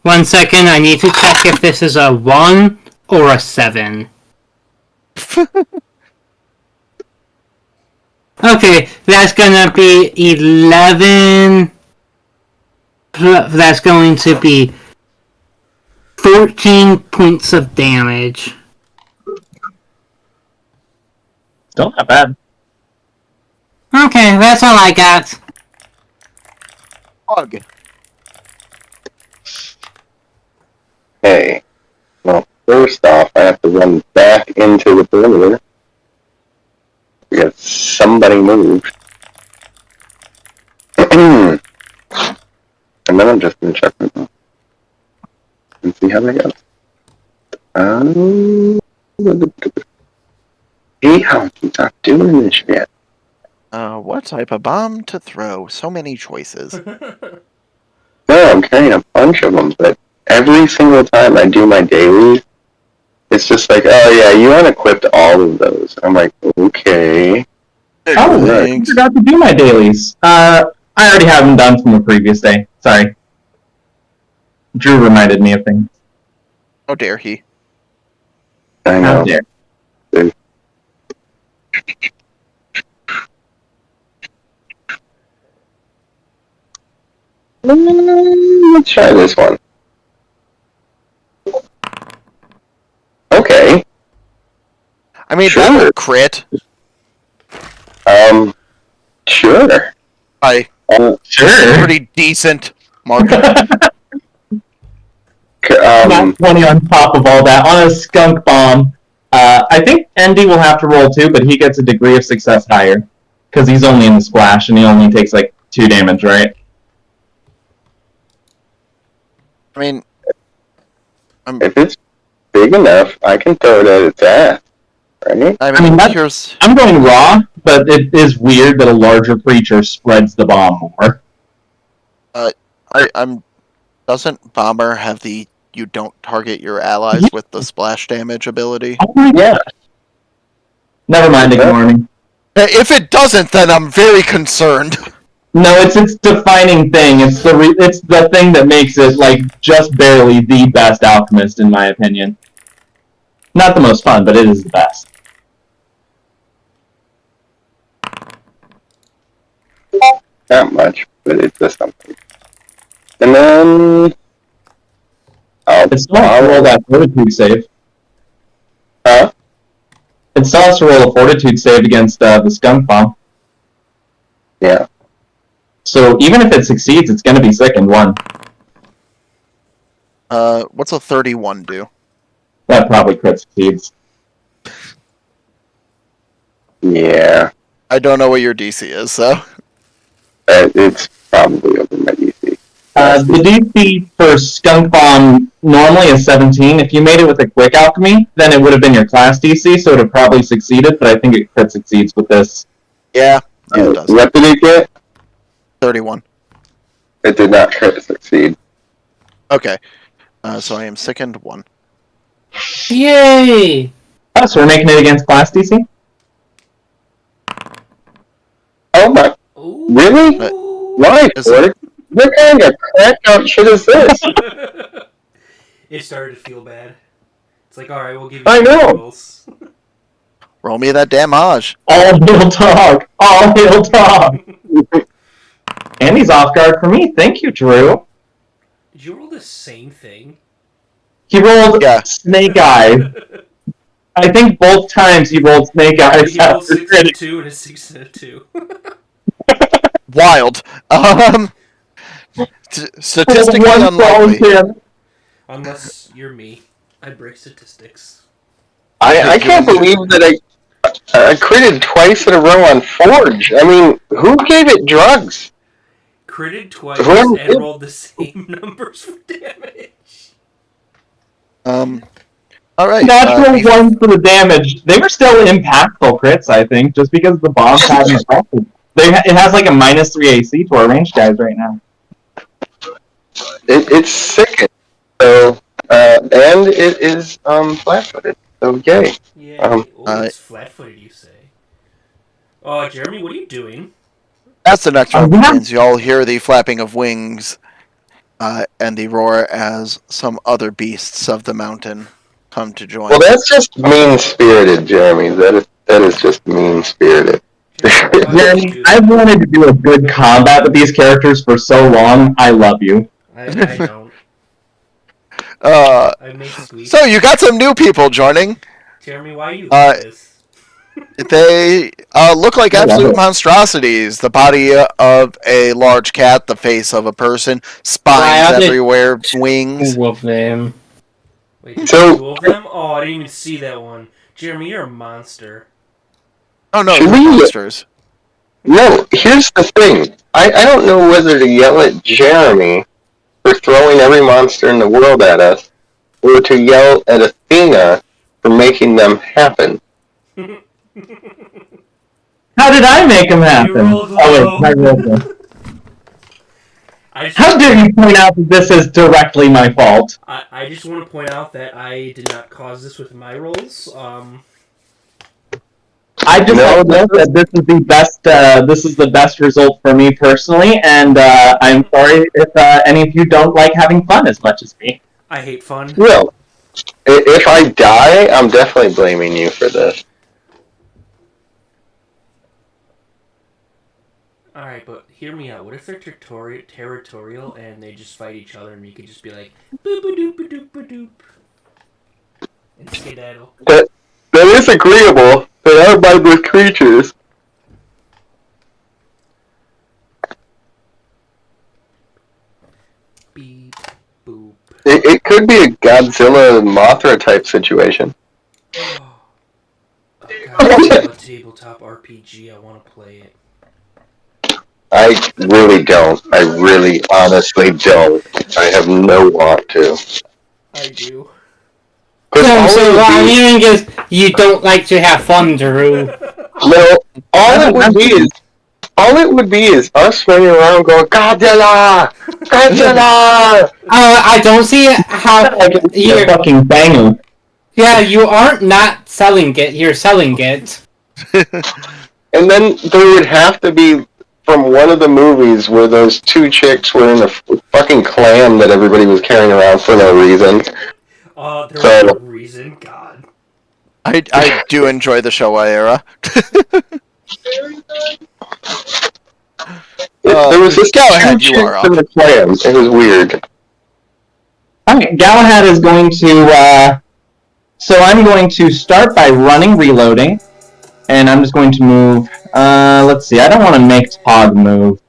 One second, I need to check if this is a 1 or a 7. Okay, that's gonna be 11. That's going to be 14 points of damage. Still not bad. Okay, that's all I got. Bug. Hey. Well, first off, I have to run back into the perimeter. Because somebody moved. And then I'm just gonna check them out. And see how they go. Hey, Honky, not doing this yet. What type of bomb to throw? So many choices. No, I'm carrying a bunch of them, but every single time I do my dailies, it's just like, oh yeah, you unequipped all of those. I'm like, okay. Oh, I Thanks. forgot to do my dailies. I already have them done from the previous day. Sorry. Drew reminded me of things. How dare he? I How know. dare. Let's try this one. Okay. I mean, Sure. that would crit. Sure. Sure. Pretty decent margin. Not 20 on top of all that on a skunk bomb. I think Andy will have to roll too, but he gets a degree of success higher because he's only in the splash and he only takes like 2 damage, right? I mean, If it's big enough, I can throw it at its ass. Right? I mean, that's- here's I'm going raw, but it is weird that a larger creature spreads the bomb more. doesn't Bomber have the you don't target your allies with the splash damage ability? Oh my Yeah. god. Never mind, ignore me. If it doesn't, then I'm very concerned. No, it's its defining thing. It's the thing that makes it like just barely the best alchemist in my opinion. Not the most fun, but it is the best. Not much, but it's just something. And then It still has to roll that fortitude save. Huh? It still has to roll a fortitude save against the skunk bomb. Yeah. So even if it succeeds, it's going to be second one. What's a 31 do? That probably crit succeeds. Yeah. I don't know what your DC is, so. It's probably over my DC. The DC for Skunk Bomb normally is 17. If you made it with a Quick Alchemy, then it would have been your class DC, so it would have probably succeeded, but I think it crit succeeds with this. Yeah, it does. What did it get? 31. It did not crit succeed. Okay. So I am sickened 1. Yay! Oh, so we're making it against class DC? Oh my. Ooh. Really? Why, Ford? What kind of crack out shit is this? It started to feel bad. It's like, alright, we'll give you I know. rules. Roll me that damage. All hail dog! All hail dog! And he's off guard for me. Thank you, Drew. Did you roll the same thing? He rolled Snake Eyes. I think both times he rolled Snake Eyes. He rolled 6 and a 2 and a 6 and a 2. Wild. Statistically unlikely. Unless you're me. I break statistics. I can't believe that I critted twice in a row on Forge. I mean, who gave it drugs? Critted twice and rolled the same numbers for damage. Alright. Natural ones for the damage. They were still impactful crits, I think, just because the bombs hadn't affected. It has like a -3 AC to our range guys right now. It's sick. So, and it is flat-footed. So yay. Yeah. It's flat-footed, you say. Oh, Jeremy, what are you doing? As the next round begins, you all hear the flapping of wings and the roar as some other beasts of the mountain come to join. Well, that's just mean-spirited, Jeremy. That is just mean-spirited. Jeremy, I've wanted to do a good combat with these characters for so long. I love you. I don't. So you got some new people joining. Jeremy, why are you like this? They look like absolute monstrosities. The body of a large cat, the face of a person, spines everywhere, wings. Two of them. Wait, there's 2 of them? Oh, I didn't even see that one. Jeremy, you're a monster. Oh no, they're monsters. No, here's the thing. I don't know whether to yell at Jeremy for throwing every monster in the world at us, or to yell at Athena for making them happen. How did I make them happen? Oh, wait, I rolled them. How dare you point out that this is directly my fault? I just want to point out that I did not cause this with my rolls. I just know that this is the best. This is the best result for me personally, and I'm sorry if any of you don't like having fun as much as me. I hate fun. Well, if I die, I'm definitely blaming you for this. Alright, but hear me out. What if they're territorial and they just fight each other and you could just be like, boop-a-doop-a-doop-a-doop, and skedaddle? That is agreeable. They are mindless creatures. Beep, boop. It could be a Godzilla Mothra type situation. Oh, God, a tabletop RPG. I want to play it. I really don't. I really, honestly don't. I have no want to. I do. So what I'm hearing is you don't like to have fun, Drew. No, all it would be is us running around going, Godzilla! Godzilla! I don't see how you're fucking banging. Yeah, you aren't not selling it. You're selling it. And then there would have to be from one of the movies where those 2 chicks were in a fucking clam that everybody was carrying around for no reason. There was no reason, God. I do enjoy the Showa era. There was this Galahad, two you are chicks in the clam. It was weird. Okay, Galahad is going to, so I'm going to start by running reloading, and I'm just going to move, let's see, I don't want to make Tog move.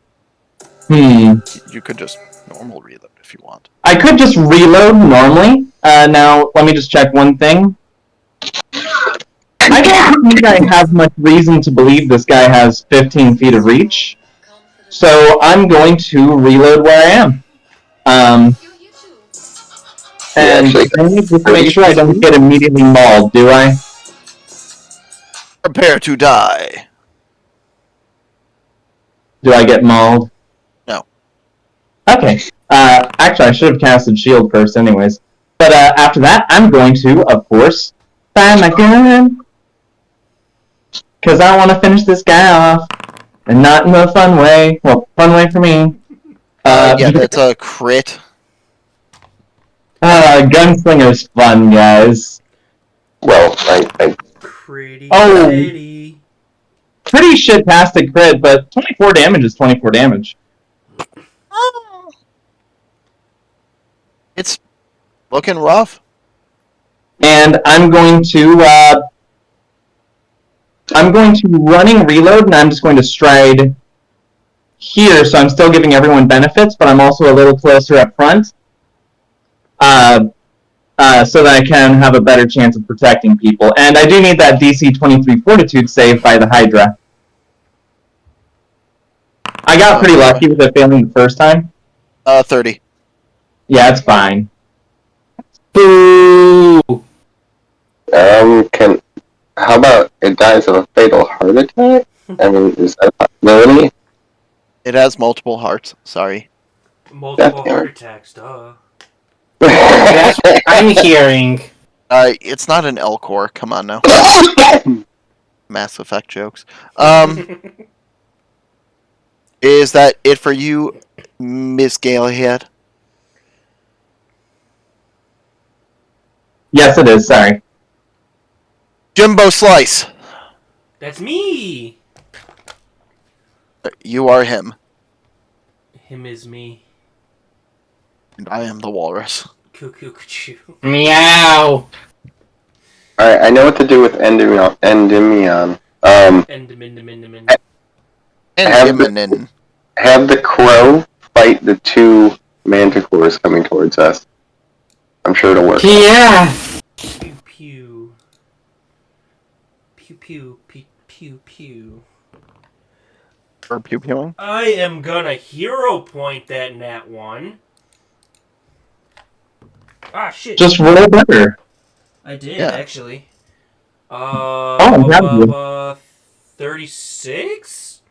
You could just normal reload if you want. I could just reload normally. Now, let me just check one thing. I don't think I have much reason to believe this guy has 15 feet of reach. So I'm going to reload where I am. And actually- just to make sure I don't get immediately mauled, do I? Prepare to die. Do I get mauled? No. Okay. Actually, I should have casted shield first anyways. But after that, I'm going to, of course, fire my gun. Because I want to finish this guy off. And not in a fun way. Well, fun way for me. Yeah, that's a crit. Gunslinger's fun, guys. Well, I Pretty Oh. shitty. Pretty shit-tastic crit, but 24 damage is 24 damage. It's looking rough. And I'm going to running reload, and I'm just going to stride here, so I'm still giving everyone benefits, but I'm also a little closer up front, so that I can have a better chance of protecting people. And I do need that DC 23 Fortitude save by the Hydra. I got pretty lucky with it failing the first time. 30. Yeah, it's fine. Boo! how about it dies of a fatal heart attack? I mean, is that a possibility? It has multiple hearts. Sorry. Multiple heart attacks, duh. That's what I'm hearing. It's not an L core. Come on now. Mass Effect jokes. Is that it for you, Miss Galehead? Yes, it is, sorry. Jimbo Slice. That's me! You are him, Him is me. and I am the walrus. Cuckoo choo. Meow. Alright, I know what to do with Endymion. Enderman. And Have Giminin. have the crow fight the two manticores coming towards us. I'm sure it'll work. Yeah. Pew pew. Pew pew pew pew pew. Or pew pewing. I am gonna hero point that nat 1. Ah shit. Just roll better. I did Yeah. actually. I'm happy with 36?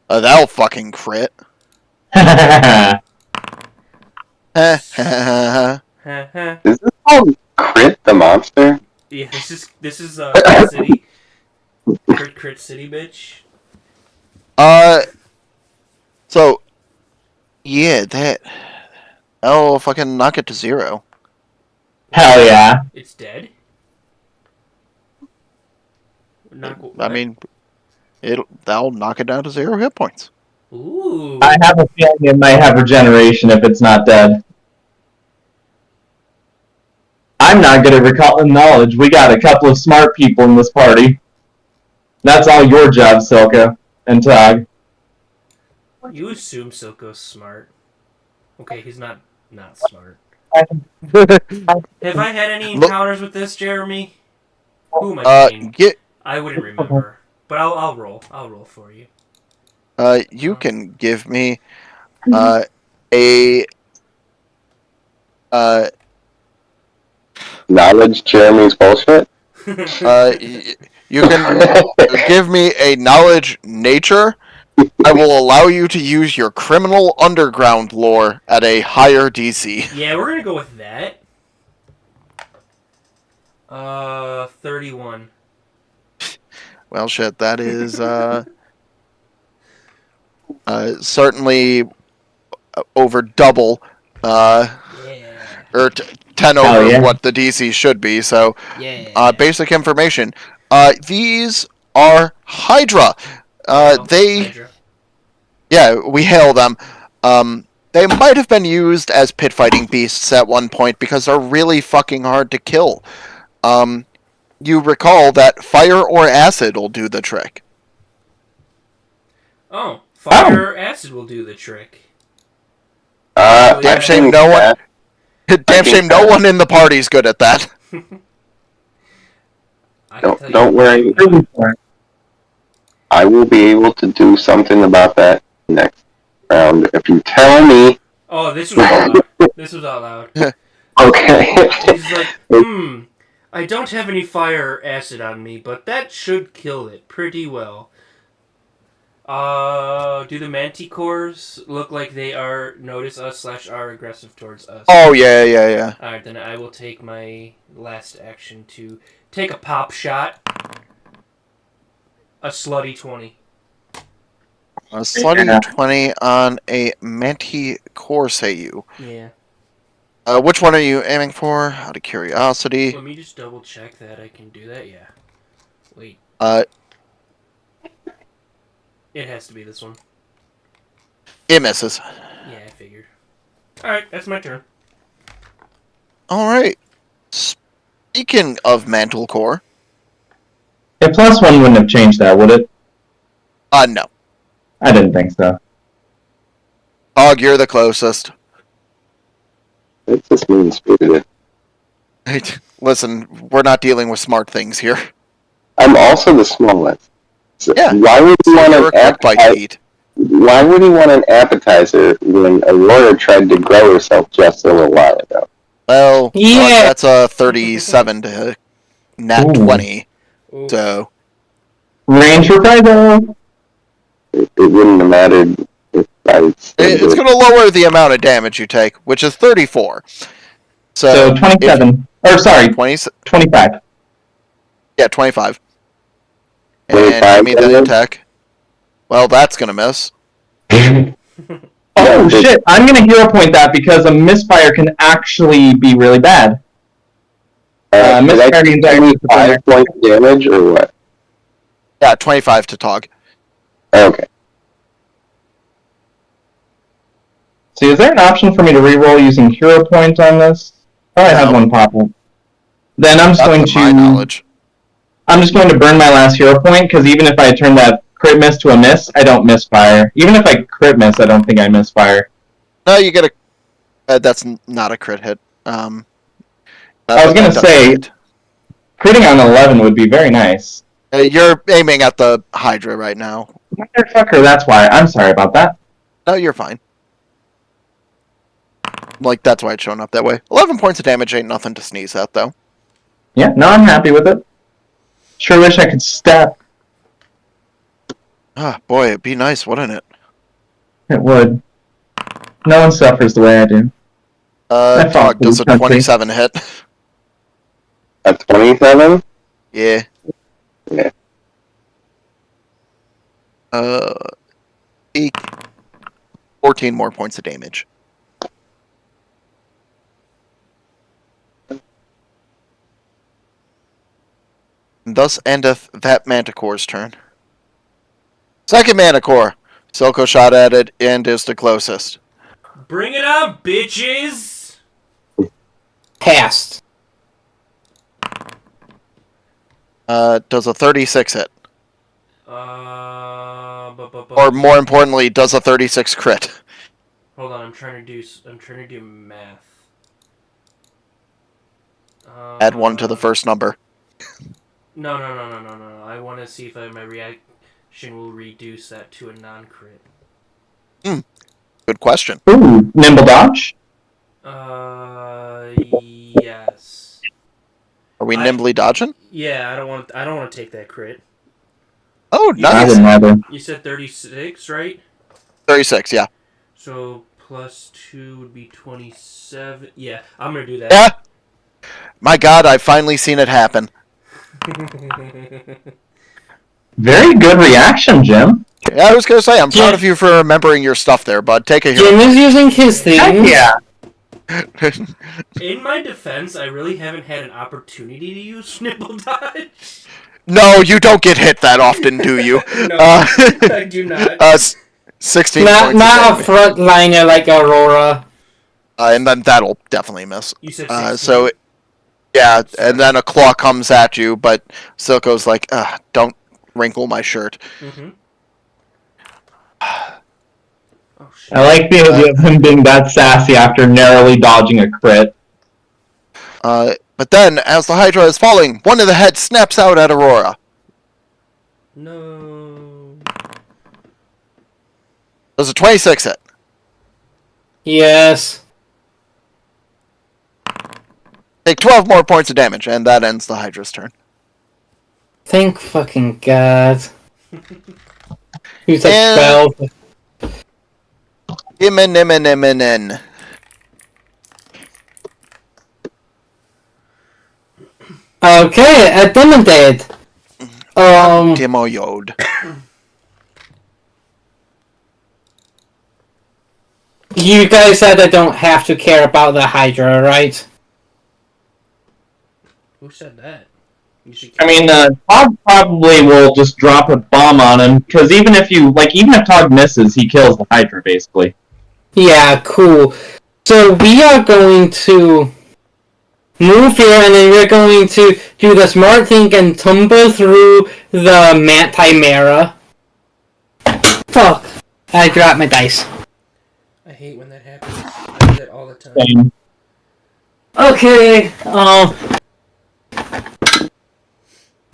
That'll fucking crit. Haha. Is this called Crit the Monster? Yeah, this is Crit City. Crit City, bitch. So, yeah, that'll fucking knock it to 0. Hell yeah. It's dead. I mean, that'll knock it down to 0 hit points. Ooh. I have a feeling it might have regeneration if it's not dead. I'm not good at recalling knowledge. We got a couple of smart people in this party. That's all your job, Silka and Tog. You assume Silco's smart. Okay, he's not smart. Have I had any encounters with this, Jeremy? Who am I playing? I wouldn't remember. But I'll roll. I'll roll for you. You can give me a Knowledge Jeremy's bullshit? you can give me a knowledge nature. I will allow you to use your criminal underground lore at a higher DC. Yeah, we're gonna go with that. 31. Well, shit, that is certainly over double, Yeah. or 10 Oh, over yeah. what the DC should be. So, Yeah. basic information. These are Hydra. Hydra. Yeah, we hail them. They might have been used as pit fighting beasts at one point because they're really fucking hard to kill. You recall that fire or acid will do the trick. Oh, fire or acid will do the trick. Damn shame no one. Damn shame no one in the party's good at that. Don't worry. I will be able to do something about that next round if you tell me. Oh, this was out loud. This was out loud. Okay. He's like, I don't have any fire acid on me, but that should kill it pretty well. Do the manticores look like they notice us / are aggressive towards us? Oh, yeah. Alright, then I will take my last action to take a pop shot. A slutty 20. A slutty 20 on a manticore, say you. Yeah. Which one are you aiming for? Out of curiosity. Let me just double check that I can do that. Yeah. Wait. It has to be this one. It misses. Yeah, I figured. Alright, that's my turn. Alright. Speaking of mantle core. A +1 wouldn't have changed that, would it? No. I didn't think so. Og, you're the closest. It's just mean-spirited. Listen, we're not dealing with smart things here. I'm also the smallest. So Yeah. Why would you want You're an a quick bite to appetizer? eat. Why would he want an appetizer when Aurora tried to grow herself just a little while ago? Well, Yeah. that's a 37 to nat Ooh. 20. Ooh. So, Range reprisal. It wouldn't have mattered if I. it's going to lower the amount of damage you take, which is 34. So 27. Or sorry, 20, 25. yeah, 25. And 25 give me the damage? attack. Well, that's going to miss. Oh shit! I'm gonna hero point that because a misfire can actually be really bad. Misfire means I lose the 5 points damage or what? Yeah, 25 to Tog. Okay. So is there an option for me to reroll using hero point on this? Oh, I had No. one pop up. Then I'm just Not going to my to. knowledge. I'm just going to burn my last hero point because even if I turn that crit miss to a miss, I don't misfire. Even if I crit miss, I don't think I misfire. No, you get a... that's not a crit hit. I was gonna say, critting on 11 would be very nice. You're aiming at the Hydra right now. Motherfucker, that's why. I'm sorry about that. No, you're fine. Like, that's why it's showing up that way. 11 points of damage ain't nothing to sneeze at, though. Yeah, no, I'm happy with it. Sure wish I could step. Ah, boy, it'd be nice, wouldn't it? It would. No one suffers the way I do. I fought Tog for does this a country. 27 hit. A 27? Yeah. Yeah. Take 14 more points of damage. And thus endeth that Manticore's turn. Second Manticore. Silco shot at it and is the closest. Bring it on, bitches! Passed. Does a 36 hit? Or Or more importantly, does a 36 crit? hold on, I'm trying to do math. Add 1 to the first number. No. I want to see if my reaction will reduce that to a non-crit. Good question. Ooh, nimble dodge? Yes. Are we nimbly dodging? Yeah, I don't want to take that crit. Oh, Yeah. I nice. wouldn't either. You said 36, right? 36, yeah. So plus 2 would be 27. Yeah, I'm gonna do that. Yeah. My God, I've finally seen it happen. Very good reaction, Jim. Yeah, I was gonna say, I'm proud of you for remembering your stuff there, bud. Take a Jim hero. is using his thing. Heck yeah. In my defense, I really haven't had an opportunity to use Nibble Dodge. No, you don't get hit that often, do you? No, I do not. 16 Not points of a damage. frontliner like Aurora. And then that'll definitely miss. You said 16. So, yeah, and then a claw comes at you, but Silco's like, don't wrinkle my shirt. Mm-hmm. Oh, shit. I like the idea of him being that sassy after narrowly dodging a crit. But then, as the Hydra is falling, one of the heads snaps out at Aurora. No. Does a 26 hit? Yes. Take 12 more points of damage, and that ends the Hydra's turn. Thank fucking God. You said And- 12. Immin. Okay, a demon dead. Demo Yod. You guys said I don't have to care about the Hydra, right? Who said that? You should I mean, Tog probably will just drop a bomb on him, because even if Tog misses, he kills the Hydra, basically. Yeah, cool. So we are going to move here, and then we're going to do the smart thing and tumble through the Chimera. Fuck. I dropped my dice. I hate when that happens. I do that all the time. Same. Okay,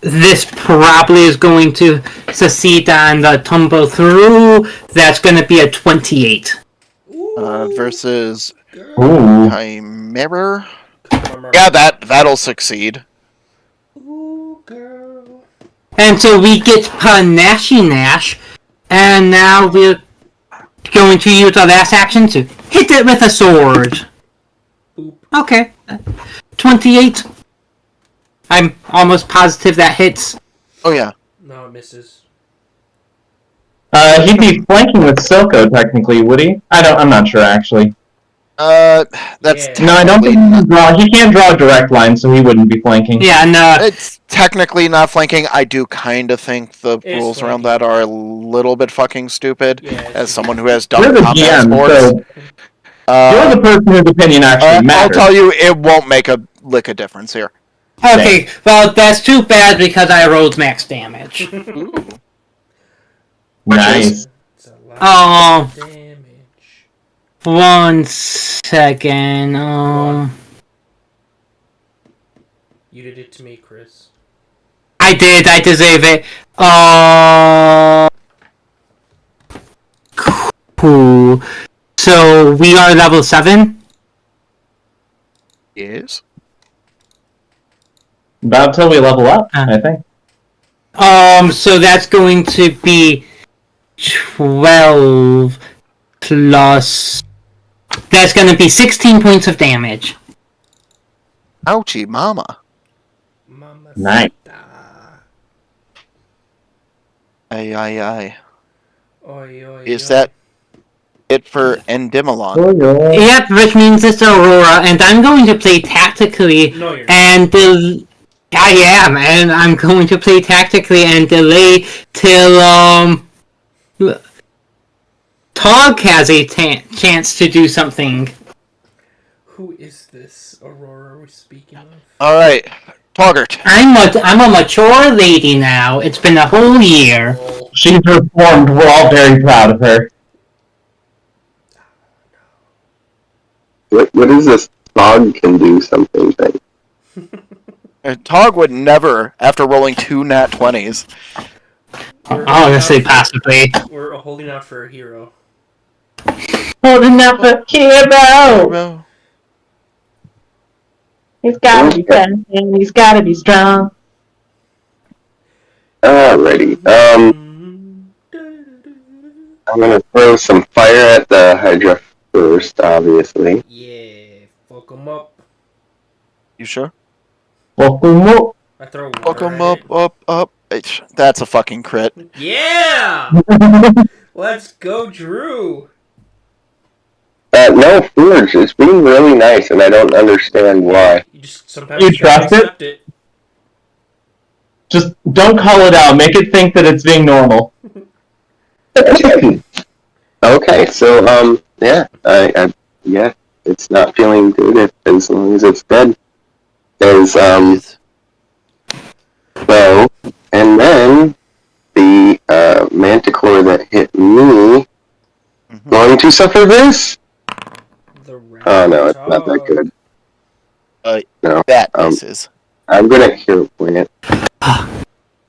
this probably is going to succeed on the tumble through. That's going to be a 28. Versus Ooh. Chimera. Yeah, that'll succeed. Ooh, girl. And so we get Panache Nash, and now we're going to use our last action to hit it with a sword. Boop. Okay. 28. I'm almost positive that hits. Oh yeah. No, it misses. He'd be flanking with Silco, technically, would he? I'm not sure, actually. That's Yeah. No, I don't think he can't draw a direct line, so he wouldn't be flanking. Yeah, no. It's technically not flanking. I do kind of think the It's rules around flanking. that are a little bit fucking stupid. Yeah, As someone who has done You're the combat GM, sports, so you're the person whose opinion actually I'll matters. tell you, it won't make a lick of difference here. Okay, well, that's too bad because I rolled max damage. Nice. It's a lot of damage. 1 second. You did it to me, Chris. I deserve it. Cool. So we are level 7? Yes. About till we level up, I think. So that's going to be 12 plus... That's going to be 16 points of damage. Ouchie, mama. Mama Nice. Aye. Oi, oi, Is oi. that it for Endymion? Yep, which means it's Aurora, and I'm going to play tactically. No, you're not. And I am, and I'm going to play tactically and delay till Tog has a chance to do something. Who is this Aurora we're speaking of? Alright, Toggart. I'm a mature lady now. It's been a whole year. Oh, She's reformed. We're all very proud of her. What is this? Fog can do something thing. Tog would never, after rolling 2 nat 20s. Honestly, possibly. We're holding out for a hero. Holding up a hero. He's gotta be fast and he's gotta be strong. Alrighty. I'm gonna throw some fire at the Hydra first, obviously. Yeah, fuck 'em up. You sure? Welcome. I throw Fuck water 'em at up. That's a fucking crit. it. Yeah! Let's go, Drew! No, Forge, it's being really nice, and I don't understand why. You just sometimes You gotta trust it? accept it. Just don't call it out. Make it think that it's being normal. Okay, so, yeah, yeah, it's not feeling good as long as it's dead. There's, so, and then, the, Manticore that hit me, going to suffer this? The rat Oh no, it's not that dog. good. No. That misses. I'm gonna hero point it. Yeah,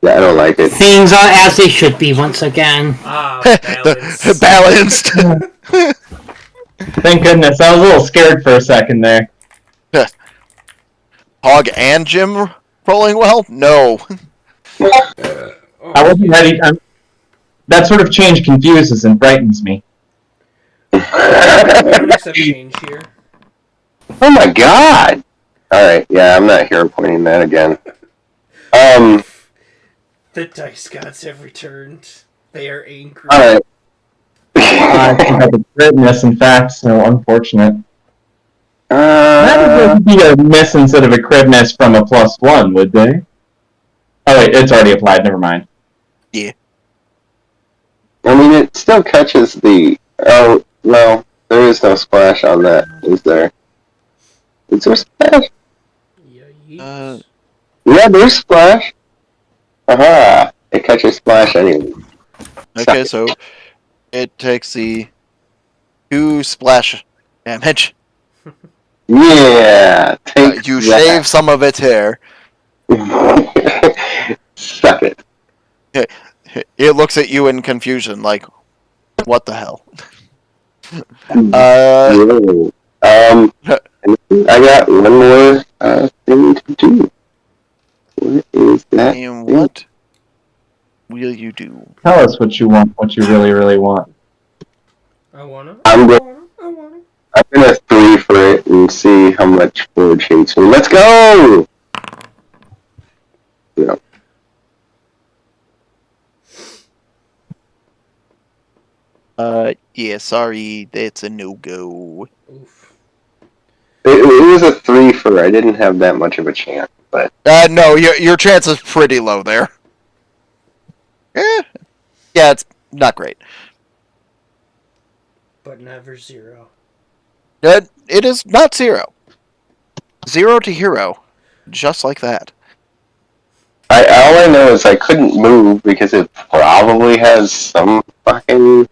I don't like it. Things are as they should be once again. Balance. Balanced. Thank goodness. I was a little scared for a second there. Hog and Jim rolling well? No. I wasn't ready. That sort of change confuses and frightens me. I don't accept change here. Oh my god! Alright, yeah, I'm not hero pointing that again. The dice gods have returned. They are angry. Alright. I think I could witness, in fact, so unfortunate. That would be a miss instead of a crit miss from a +1, would they? Oh wait, it's already applied, never mind. Yeah. I mean, it still catches the... Oh, no. There is no splash on that, is there? Is there splash? Yeah, Yeah, there's splash. Aha! It catches splash anyway. Okay, so it takes the 2 splash damage. Yeah! Take You that. shave some of its hair. Suck it. It looks at you in confusion, like, what the hell? Whoa. I got one more thing to do. What is that? And what will you do? Tell us what you want, what you really, really want. I wanna. I'm gonna 3 for it and see how much Forge hates me. Let's go! Yeah. Yeah, sorry, that's a no-go. Oof. It was a 3 for. I didn't have that much of a chance, but... No, your chance is pretty low there. Yeah, it's not great. But never 0. It is not 0. 0 to hero. Just like that. All I know is I couldn't move because it probably has some fucking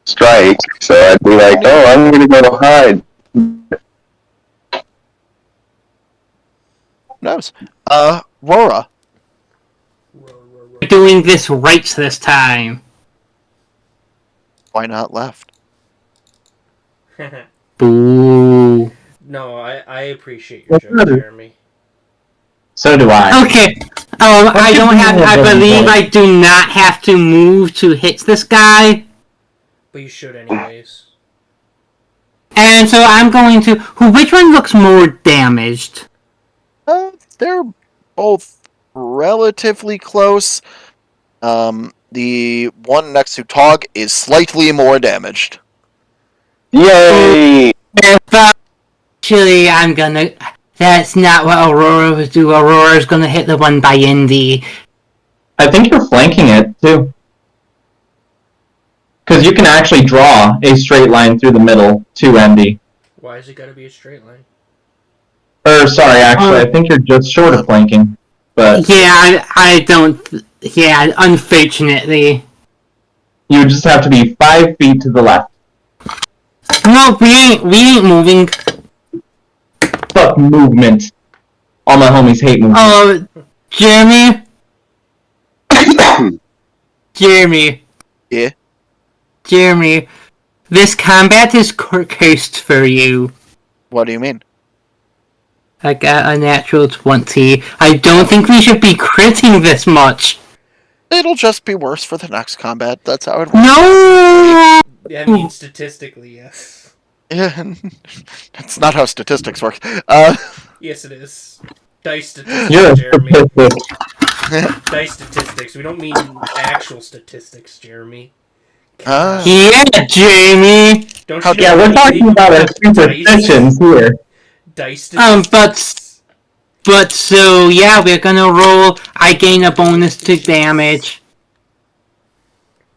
strike, so I'd be like, oh, I'm gonna go hide. Who knows? Rora. We're doing this right this time. Why not left? Boo. No, I appreciate your joke, Jeremy. So do I. Okay. I don't have. I believe I do not have to move to hit this guy. But you should anyways. And so I'm going to. Which one looks more damaged? They're both relatively close. The one next to Tog is slightly more damaged. Yay! Actually, I'm gonna. That's not what Aurora would do. Aurora's gonna hit the one by Indy. I think you're flanking it, too. Because you can actually draw a straight line through the middle to Andy. Why is it gotta be a straight line? Sorry, actually, I think you're just short of flanking. But Yeah, I don't. Yeah, unfortunately. you just have to be 5 feet to the left. No, we ain't moving. Fuck movement. All my homies hate movement. Oh, Jeremy? Jeremy. Yeah? Jeremy. This combat is cursed for you. What do you mean? I got a natural 20. I don't think we should be critting this much. It'll just be worse for the next combat. That's how it works. No! I mean, statistically, yes. That's not how statistics work. Yes, it is. Dice statistics, You're a Jeremy. statistic. Dice statistics. We don't mean actual statistics, Jeremy. Yeah, Jamie! Don't How- you Yeah, know we're talking about our superstitions here. Dice statistics. But so, yeah, we're gonna roll. I gain a bonus to damage.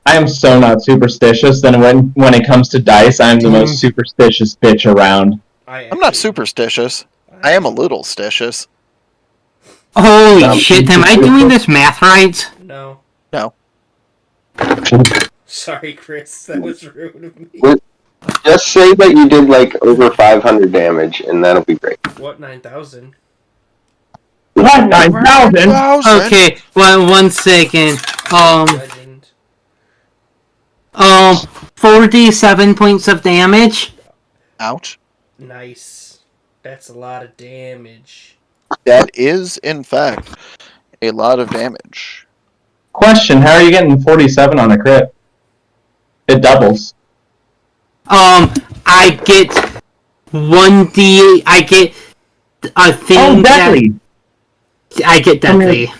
I am so not superstitious, and when it comes to dice, I'm the most superstitious bitch around. I'm not superstitious. I am a little stitious. Holy shit, am I doing this math right? No. No. Sorry, Chris. That was rude of me. Just say that you did like over 500 damage, and that'll be great. What, 9,000? What? 9,000? Okay, one second. Legend. 47 points of damage. Ouch. Nice. That's a lot of damage. That is, in fact, a lot of damage. Question, how are you getting 47 on a crit? It doubles. I get 1d. I get a thing. Oh, deadly! I get deadly.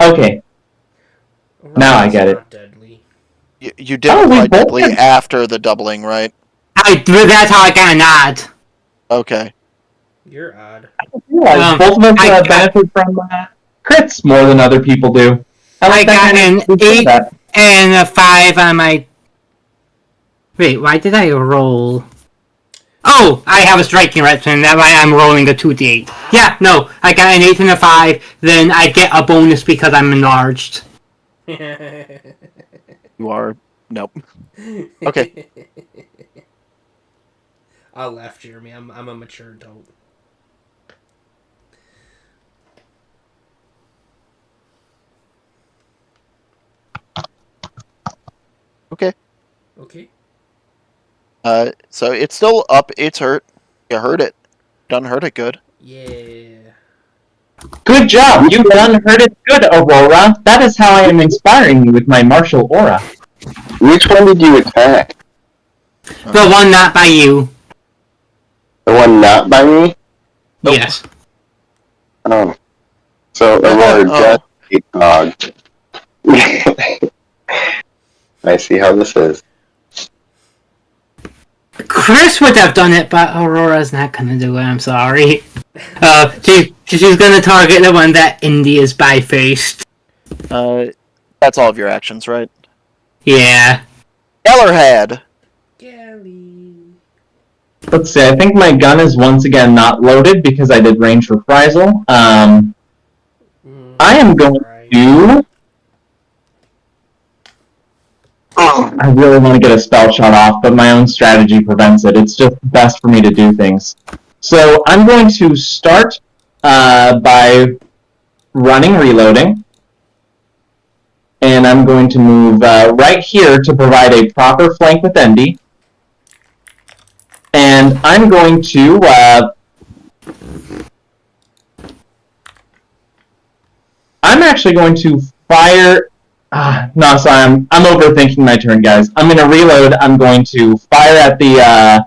Okay, now I get it. Not deadly. You did Oh, we apply both deadly had- after the doubling, right? That's how I got a nod. Okay. You're odd. Yeah, both of us benefit from crits more than other people do. I that got kind an of 8 that. and a 5 on my. Wait, why did I roll? Oh, I have a striking weapon. That's why I'm rolling a 2d8. Yeah, no, I got an 8 and a 5. Then I get a bonus because I'm enlarged. You are... Nope. Okay. I'll laugh, Jeremy. I'm a mature adult. Okay. Okay. So it's still up. It's hurt. You hurt it. Done hurt it good. Yeah. Good job! You done heard it good, Aurora. That is how I am inspiring you with my martial aura. Which one did you attack? The one not by you. The one not by me? Nope. Yes. So Aurora Oh. just a dog. I see how this is. Chris would have done it, but Aurora's not gonna do it. I'm sorry. She's gonna target the one that Indy is by-faced. That's all of your actions, right? Yeah. Ellerhead. Galley. Let's see, I think my gun is once again not loaded because I did range reprisal. I am going to... I really want to get a spell shot off, but my own strategy prevents it. It's just best for me to do things. So I'm going to start by running reloading. And I'm going to move right here to provide a proper flank with Endy. And I'm going to... I'm actually going to fire... no, sorry, I'm overthinking my turn, guys. I'm going to reload. I'm going to fire at the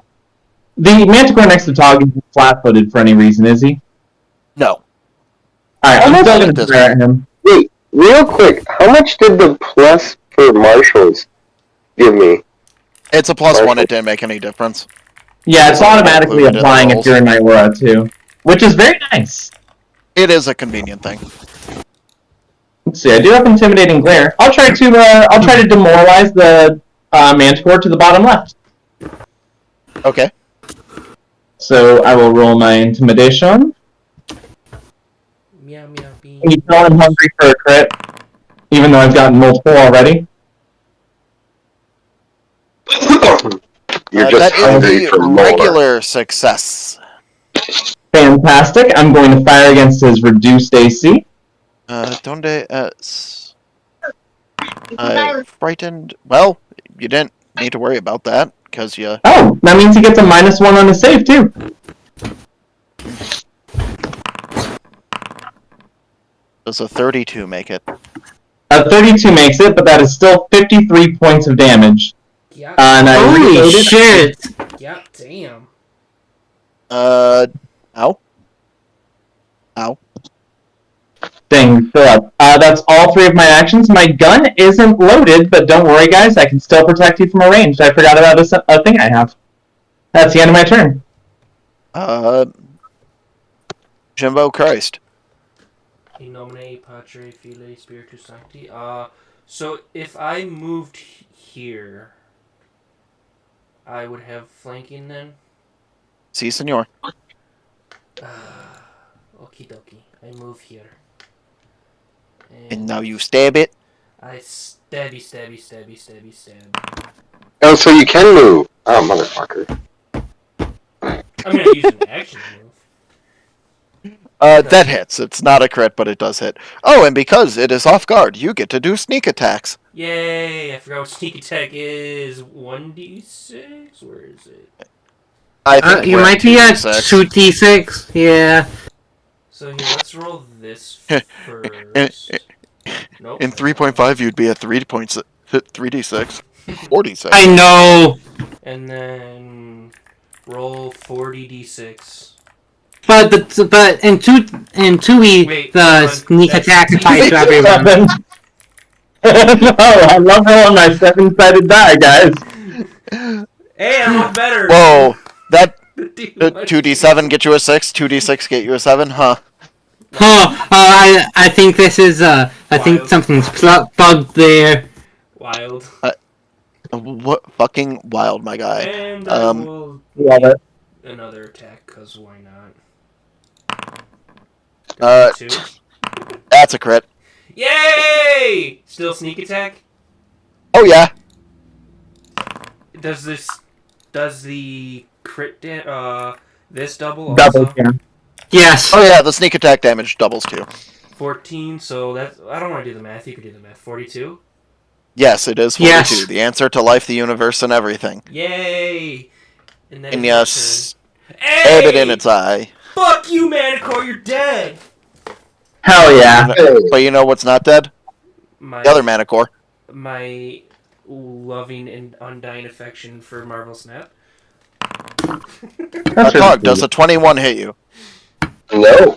Manticore next to Tog isn't flat-footed for any reason, is he? No. Alright, I'm still going to fire at him. Wait, real quick, how much did the plus for marshals give me? It's a +1. It didn't make any difference. Yeah, it's automatically Included in the applying if rolls. you're in my aura, too. Which is very nice. It is a convenient thing. Let's see, I do have Intimidating Glare. I'll try to demoralize the Manticore to the bottom left. Okay. So I will roll my Intimidation. Meow meow bean. You tell I'm hungry for a crit, even though I've gotten multiple already. You're just that hungry is for the more. regular success. Fantastic. I'm going to fire against his reduced AC. Donde frightened. Well, you didn't need to worry about that because you. Oh, that means he gets a -1 on his save too. Does a 32 make it? A 32 makes it, but that is still 53 points of damage. Yeah. And I Holy reloaded. shit! Yeah. Damn. Ow. Ow. Thing, fill up. That's all 3 of my actions. My gun isn't loaded, but don't worry, guys. I can still protect you from a range. I forgot about a thing I have. That's the end of my turn. Jimbo Christ. In nomine Patre Filii Spiritus Sancti. So if I moved here, I would have flanking then? Si, senor. Okie dokie. I move here. And now you stab it. I stabby. Oh, so you can move. Oh, motherfucker. I'm gonna use an action move. That hits. It's not a crit, but it does hit. Oh, and because it is off guard, you get to do sneak attacks. Yay! I forgot what sneak attack is. 1d6? Where is it? I think you we're might be at 2d6. 2d6. Yeah. So here, let's roll this first. Nope. In 3.5, you'd be at 3.6, 3d6, 4d6. I know. And then roll 40d6. But in 2e, Wait, the hold on. sneak That's attack applies to everyone. Seven. No, I love rolling my 7-sided die, guys. Hey, I'm off better! Whoa, that Dude, 2d7 get you a 6, 2d6 get you a 7, huh? Oh, I think this is I think Wild. something's bugged there. Wild. What fucking wild, my guy. And I will Love it. another attack, cause why not? Uh, 2. That's a crit. Yay! Still sneak attack? Oh yeah. Does the crit this double Double, also? yeah. Yes. Oh yeah, the sneak attack damage doubles too. 14, so that's, I don't want to do the math, you can do the math. 42? Yes, it is 42. Yes. The answer to life, the universe, and everything. Yay! And then And it's yes, your turn. Abbott in its eye. Fuck you, Manicore, you're dead! Hell yeah. But you know what's not dead? My, The other Manicore. my loving and undying affection for Marvel Snap. That's Tog, does a 21 hit you? No.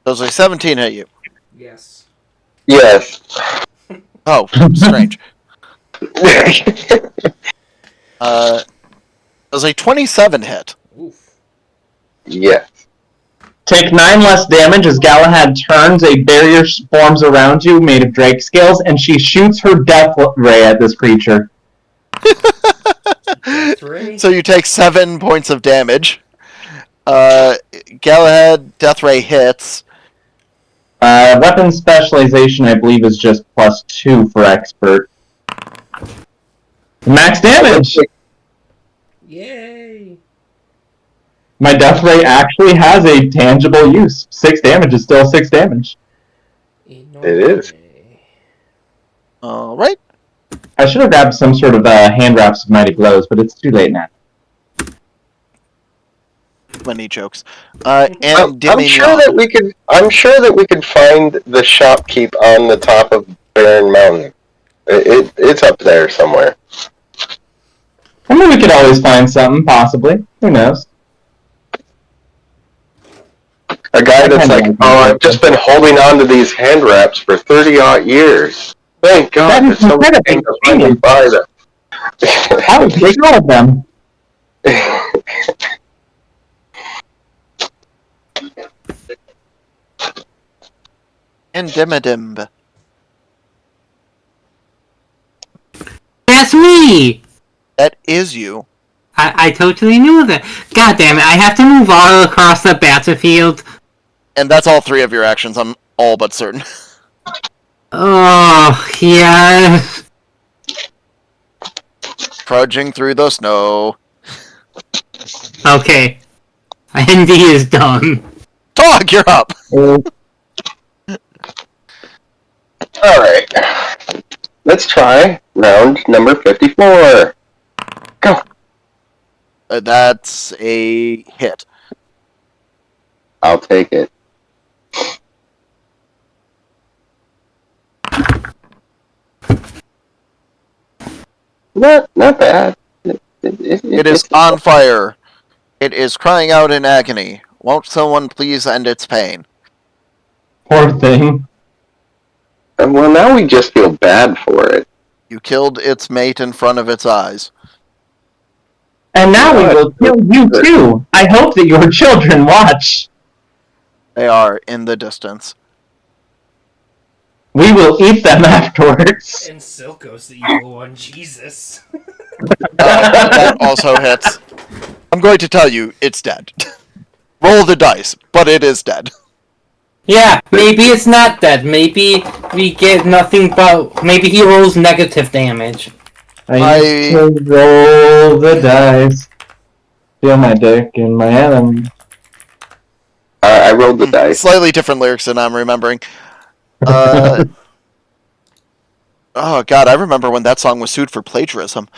Does a 17 hit you? Yes. Yes. Oh, strange. Does a 27 hit? Oof. Yes. Take 9 less damage as Galahad turns, a barrier forms around you made of drake scales, and she shoots her death ray at this creature. Death ray? So you take 7 points of damage. Galahad, Death Ray hits. Weapon specialization, I believe, is just +2 for expert. Max damage! Yay! My death ray actually has a tangible use. 6 damage is still 6 damage. It is. Alright. I should have grabbed some sort of hand wraps of mighty blows, but it's too late now. Many jokes. I'm And sure that we could. I'm sure that we could find the shopkeep on the top of Barren Mountain. It's up there somewhere. I mean, we could always find something, possibly. Who knows? A guy that's like, oh, I've just been holding on to these hand wraps for 30-odd years. Thank God, That there's is somebody incredible. to finally buy them. I would take all of them. Dimmadimb. That's me! That is you. I totally knew that. God damn it, I have to move all across the battlefield. And that's all 3 of your actions, I'm all but certain. Oh, yeah. Trudging through the snow. Okay. Indy is done. Tog, you're up! Alright. Let's try round number 54. Go. That's a hit. I'll take it. Not bad. It is on fire. It is crying out in agony. Won't someone please end its pain? Poor thing. Well, now we just feel bad for it. You killed its mate in front of its eyes. And now we will kill you too. I hope that your children watch. They are in the distance. We will eat them afterwards. And Silco's the evil one, Jesus. That also hits. I'm going to tell you, it's dead. Roll the dice, but it is dead. Yeah, maybe it's not dead. Maybe we get nothing but... Maybe he rolls negative damage. I used to roll the dice. Feel my dick in my hand. I rolled the dice. Slightly different lyrics than I'm remembering. Oh god, I remember when that song was sued for plagiarism.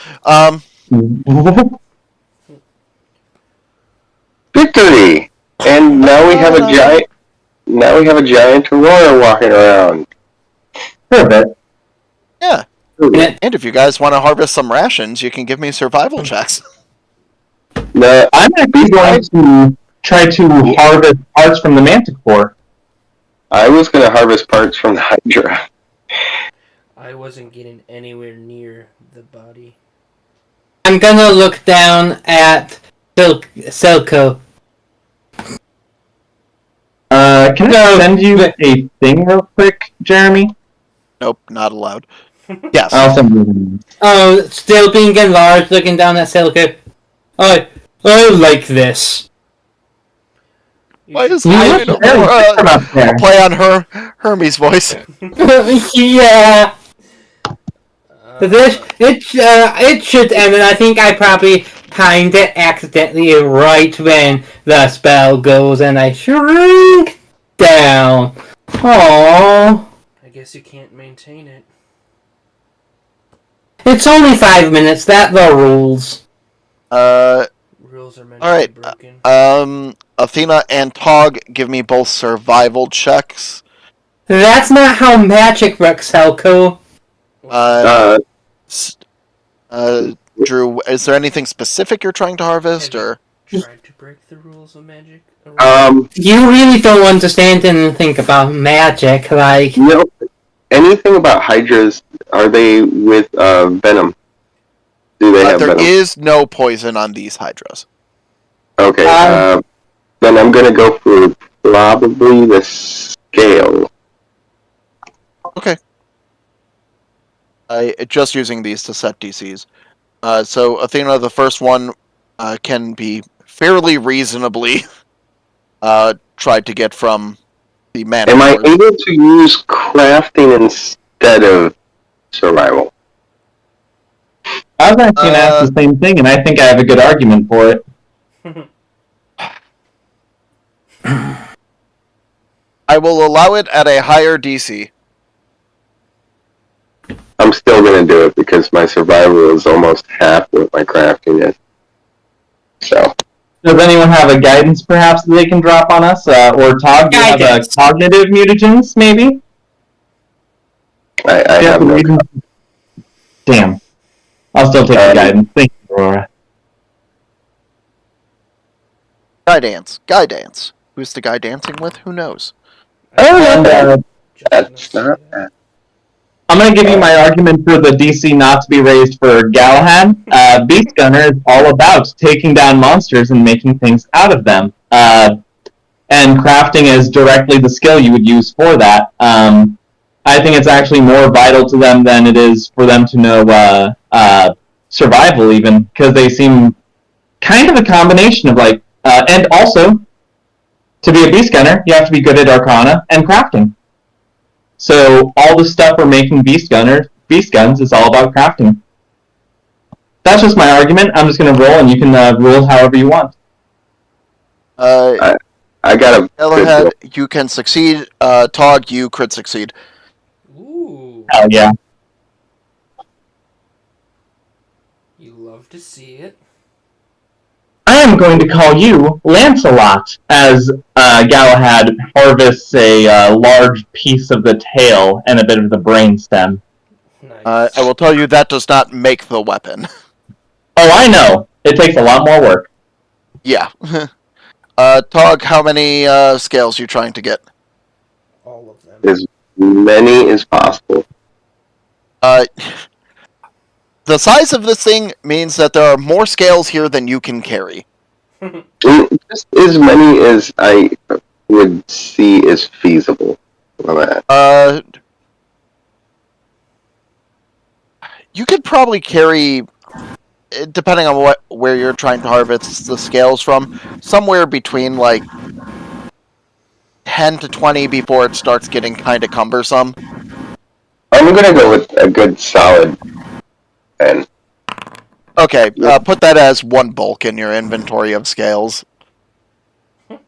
Victory! And now we have a giant. Now we have a giant Aurora walking around. Perfect. Yeah. And if you guys want to harvest some rations, you can give me survival checks. No, I'm actually going to try to harvest parts from the Manticore. I was going to harvest parts from the Hydra. I wasn't getting anywhere near the body. I'm gonna look down at Silco. Can I send you a thing real quick, Jeremy? Nope, not allowed. Yes. I'll send you. Oh, still being enlarged, looking down at Silco. I like this. Why is Yeah. a play on Hermes' voice? Yeah. It should end, and I think I probably timed it accidentally right when the spell goes, and I shrink down. Aww. I guess you can't maintain it. It's only 5 minutes. That the rules. Rules are meant All right. to be broken. Athena and Tog, give me both survival checks. That's not how magic works, Helco. Drew, is there anything specific you're trying to harvest, or? Tried to break the rules of magic. You really don't understand anything about magic, like... No, anything about Hydras, are they with venom? Do they have There venom? is no poison on these Hydras. Okay, then I'm gonna go for probably the scale. Okay. Just using these to set DCs. So Athena, the first one, can be fairly reasonably tried to get from the man. Am I able to use crafting instead of survival? I was actually going to ask the same thing, and I think I have a good argument for it. I will allow it at a higher DC. I'm still gonna do it because my survival is almost half what my crafting is. So. Does anyone have a guidance, perhaps, that they can drop on us? Or Todd, do you have a cognitive mutagens, maybe? I have no. Damn. I'll still take the guidance. Thank you, Aurora. Guy dance. Who's the guy dancing with? Who knows? That's not bad. I'm going to give you my argument for the DC not to be raised for Galahad. Beast Gunner is all about taking down monsters and making things out of them. And crafting is directly the skill you would use for that. I think it's actually more vital to them than it is for them to know survival, even, because they seem kind of a combination of, like, and also, to be a Beast Gunner, you have to be good at Arcana and crafting. So all the stuff we're making Beast Guns is all about crafting. That's just my argument. I'm just going to roll, and you can rule however you want. I got a Galahad, you can succeed. Tog, you crit succeed. Ooh. Oh, yeah. You love to see it. I am going to call you Lancelot, as Galahad harvests a large piece of the tail and a bit of the brainstem. Nice. I will tell you that does not make the weapon. Oh, I know. It takes a lot more work. Yeah. Tog, how many scales are you trying to get? All of them. As many as possible. The size of this thing means that there are more scales here than you can carry. Just as many as I would see as feasible. You could probably carry, depending on where you're trying to harvest the scales from, somewhere between like 10 to 20 before it starts getting kind of cumbersome. I'm gonna go with a good solid 10. Okay, put that as 1 bulk in your inventory of scales. For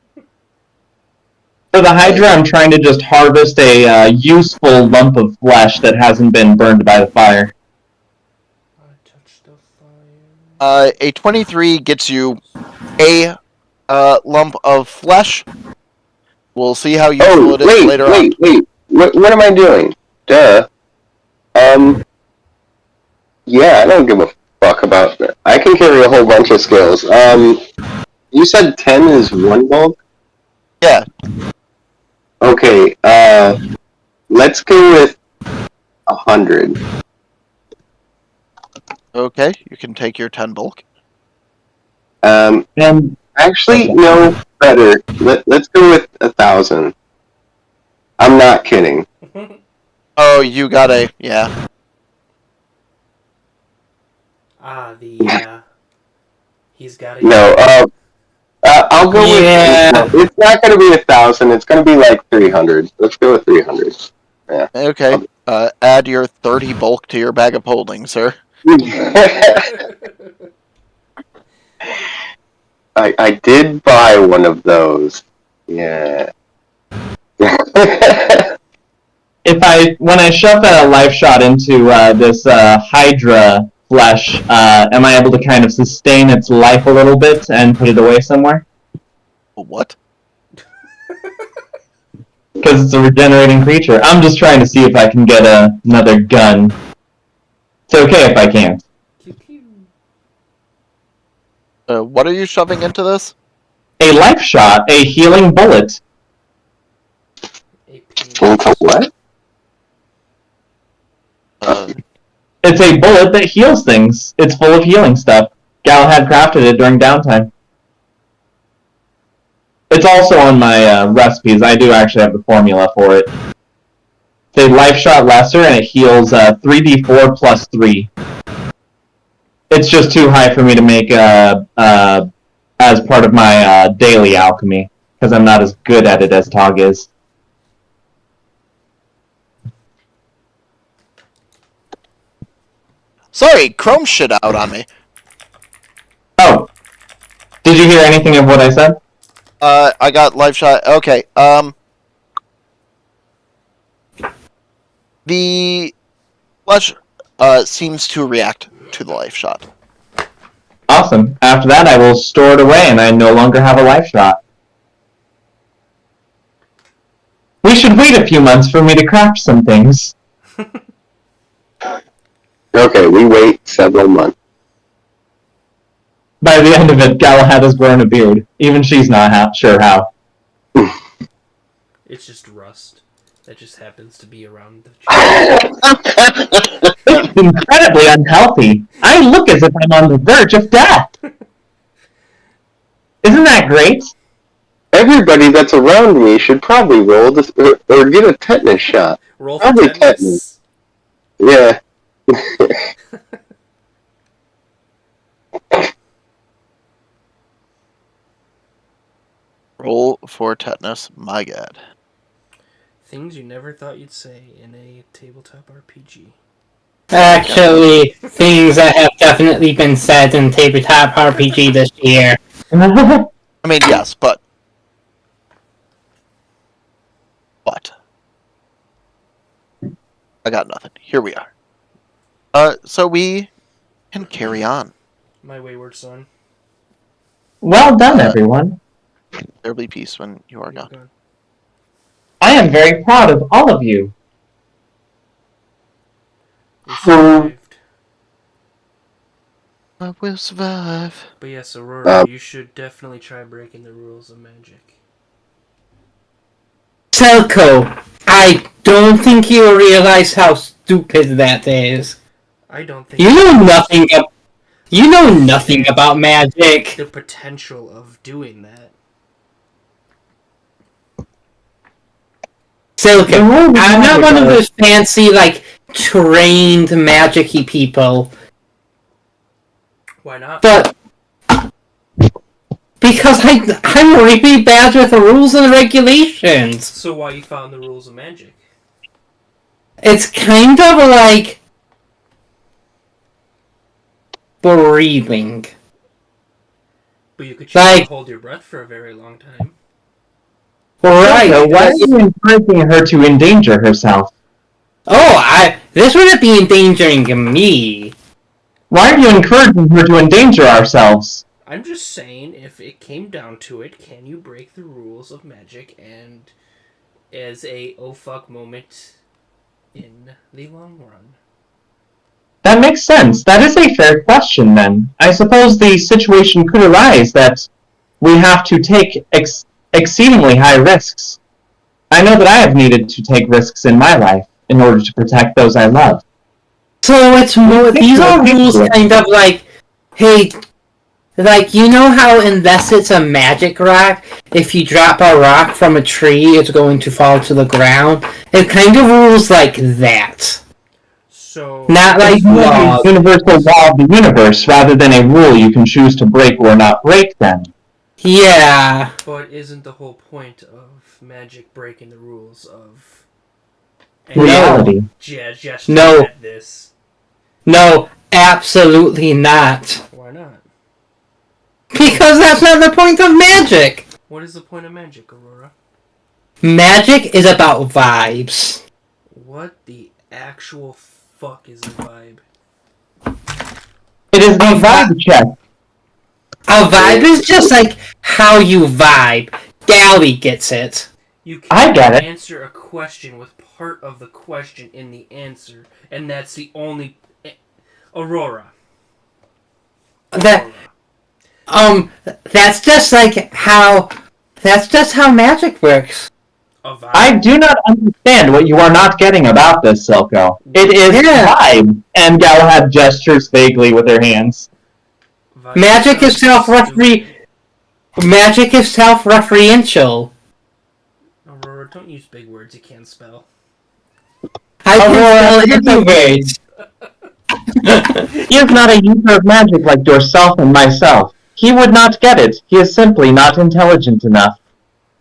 the Hydra, I'm trying to just harvest a useful lump of flesh that hasn't been burned by the fire. I touched the fire. A 23 gets you a lump of flesh. We'll see how useful it is later on. Wait. What am I doing? Duh. Yeah, I don't give a fuck about that. I can carry a whole bunch of scales. You said 10 is 1 bulk? Yeah. Okay, let's go with 100. Okay, you can take your 10 bulk. And Actually, no, better. Let's go with 1,000. I'm not kidding. Oh, you got a... yeah. He's got a... No, I'll go with... No, it's not going to be 1,000, it's going to be like 300. Let's go with 300. Yeah. Okay, add your 30 bulk to your bag of holding, sir. I did buy one of those. Yeah. when I shove a life shot into this Hydra flesh, am I able to kind of sustain its life a little bit and put it away somewhere? What? Because it's a regenerating creature. I'm just trying to see if I can get another gun. It's okay if I can't. What are you shoving into this? A life shot, a healing bullet. What? It's a bullet that heals things. It's full of healing stuff. Galahad crafted it during downtime. It's also on my recipes. I do actually have the formula for it. It's a life shot lesser, and it heals 3d4 plus 3. It's just too high for me to make as part of my daily alchemy, because I'm not as good at it as Tog is. Sorry, Chrome shit out on me. Oh. Did you hear anything of what I said? I got life shot. Okay, the flesh seems to react to the life shot. Awesome. After that, I will store it away, and I no longer have a life shot. We should wait a few months for me to craft some things. Okay, we wait several months. By the end of it, Galahad has grown a beard. Even she's not sure how. It's just rust that just happens to be around the chest. It's incredibly unhealthy. I look as if I'm on the verge of death. Isn't that great? Everybody that's around me should probably roll this, or get a tetanus shot. Roll for Probably tetanus. Yeah. Roll for tetanus, my god. Things you never thought you'd say in a tabletop RPG. Actually, things that have definitely been said in tabletop RPG this year. I mean, yes, but... What? I got nothing. Here we are. So we can carry on. My wayward son. Well done, everyone. There be peace when you are You're gone. gone. I am very proud of all of you. We survived. I will survive. But yes, Aurora, you should definitely try breaking the rules of magic. Selko, I don't think you realize how stupid that is. I don't think You know nothing. You know nothing about magic. the potential of doing that. Selko, I'm not one of those fancy, trained magic-y people. Why not? But because I'm really bad with the rules and regulations. So why you found the rules of magic? It's kind of like breathing. But you could choose to hold your breath for a very long time. Right. So why are you encouraging her to endanger herself? This wouldn't be endangering me. Why are you encouraging her to endanger ourselves? I'm just saying, if it came down to it, can you break the rules of magic and as a oh fuck moment in the long run? That makes sense. That is a fair question, then. I suppose the situation could arise that we have to take exceedingly high risks. I know that I have needed to take risks in my life in order to protect those I love. So it's more. These are rules kind of like, hey, like, you know how unless it's a magic rock, if you drop a rock from a tree, it's going to fall to the ground? It kind of rules like that. So not like the universal law of the universe, rather than a rule you can choose to break or not break, then. Yeah. But isn't the whole point of magic breaking the rules of reality? No. At this? No, absolutely not. Why not? Because that's not the point of magic. What is the point of magic, Aurora? Magic is about vibes. What the actual fuck is a vibe? It is the vibe check. A vibe is just like how you vibe. Gally gets it. You I can't get it. answer a question with part of the question in the answer, and that's the only... Aurora. That's just like how... That's just how magic works. I do not understand what you are not getting about this, Silco. It is vibe. And Galahad gestures vaguely with her hands. Magic is Magic is self-referential. Aurora, don't use big words you can't spell. I can spell any words. He is not a user of magic like yourself and myself. He would not get it. He is simply not intelligent enough.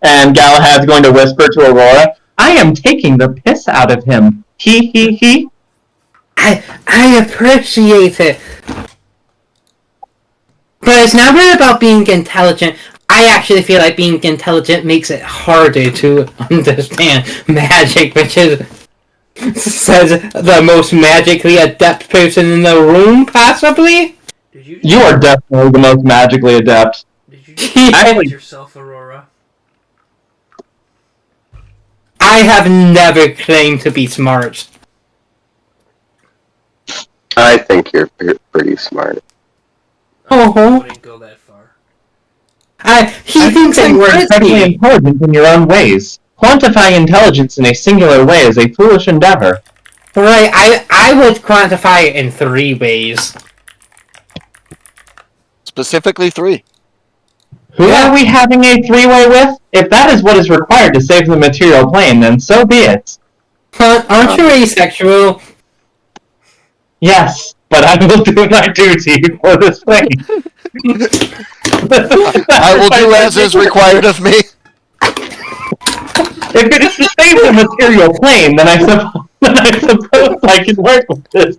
And Galahad's going to whisper to Aurora, I am taking the piss out of him. He. I appreciate it. But it's not really about being intelligent. I actually feel like being intelligent makes it harder to understand magic, which is, says the most magically adept person in the room, possibly? You are definitely the most magically adept. Did you just yourself, Aurora? I have never claimed to be smart. I think you're pretty smart. I wouldn't go that far. He thinks I'm incredibly intelligent in your own ways. Quantifying intelligence in a singular way is a foolish endeavor. Right, I would quantify it in 3 ways. Specifically 3. Who are we having a 3-way with? If that is what is required to save the material plane, then so be it. Aren't you asexual? Yes, but I will do my duty for this plane. I will do as is required of me. If it is to save the material plane, then I suppose I can work with this.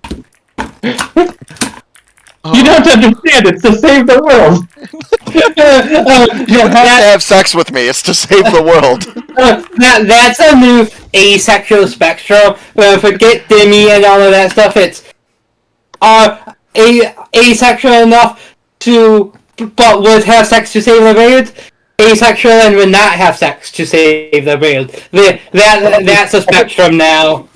You don't understand, it's to save the world. You have to have sex with me, it's to save the world. That's a new asexual spectrum. Forget Demi and all of that stuff. It's asexual enough to, but would have sex to save the world. Asexual and would not have sex to save the world. That's a spectrum now.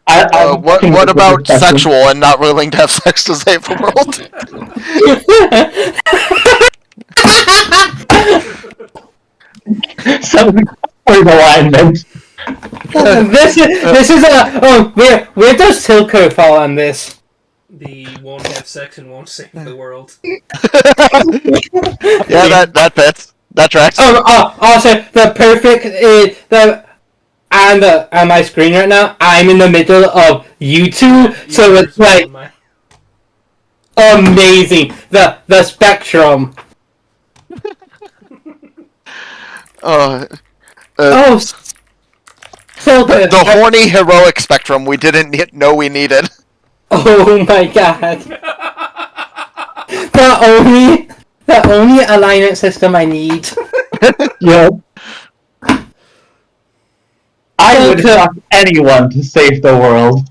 What about sexual and not willing to have sex to save the world? Some alignment. This is a where does Silco fall on this? The won't have sex and won't save the world. Yeah, that fits. That tracks. Also the perfect on my screen right now, I'm in the middle of you two, so it's like amazing. The spectrum. So the horny heroic spectrum we didn't know we needed. Oh my god. the only alignment system I need. Yep. I would Okay. fuck anyone to save the world.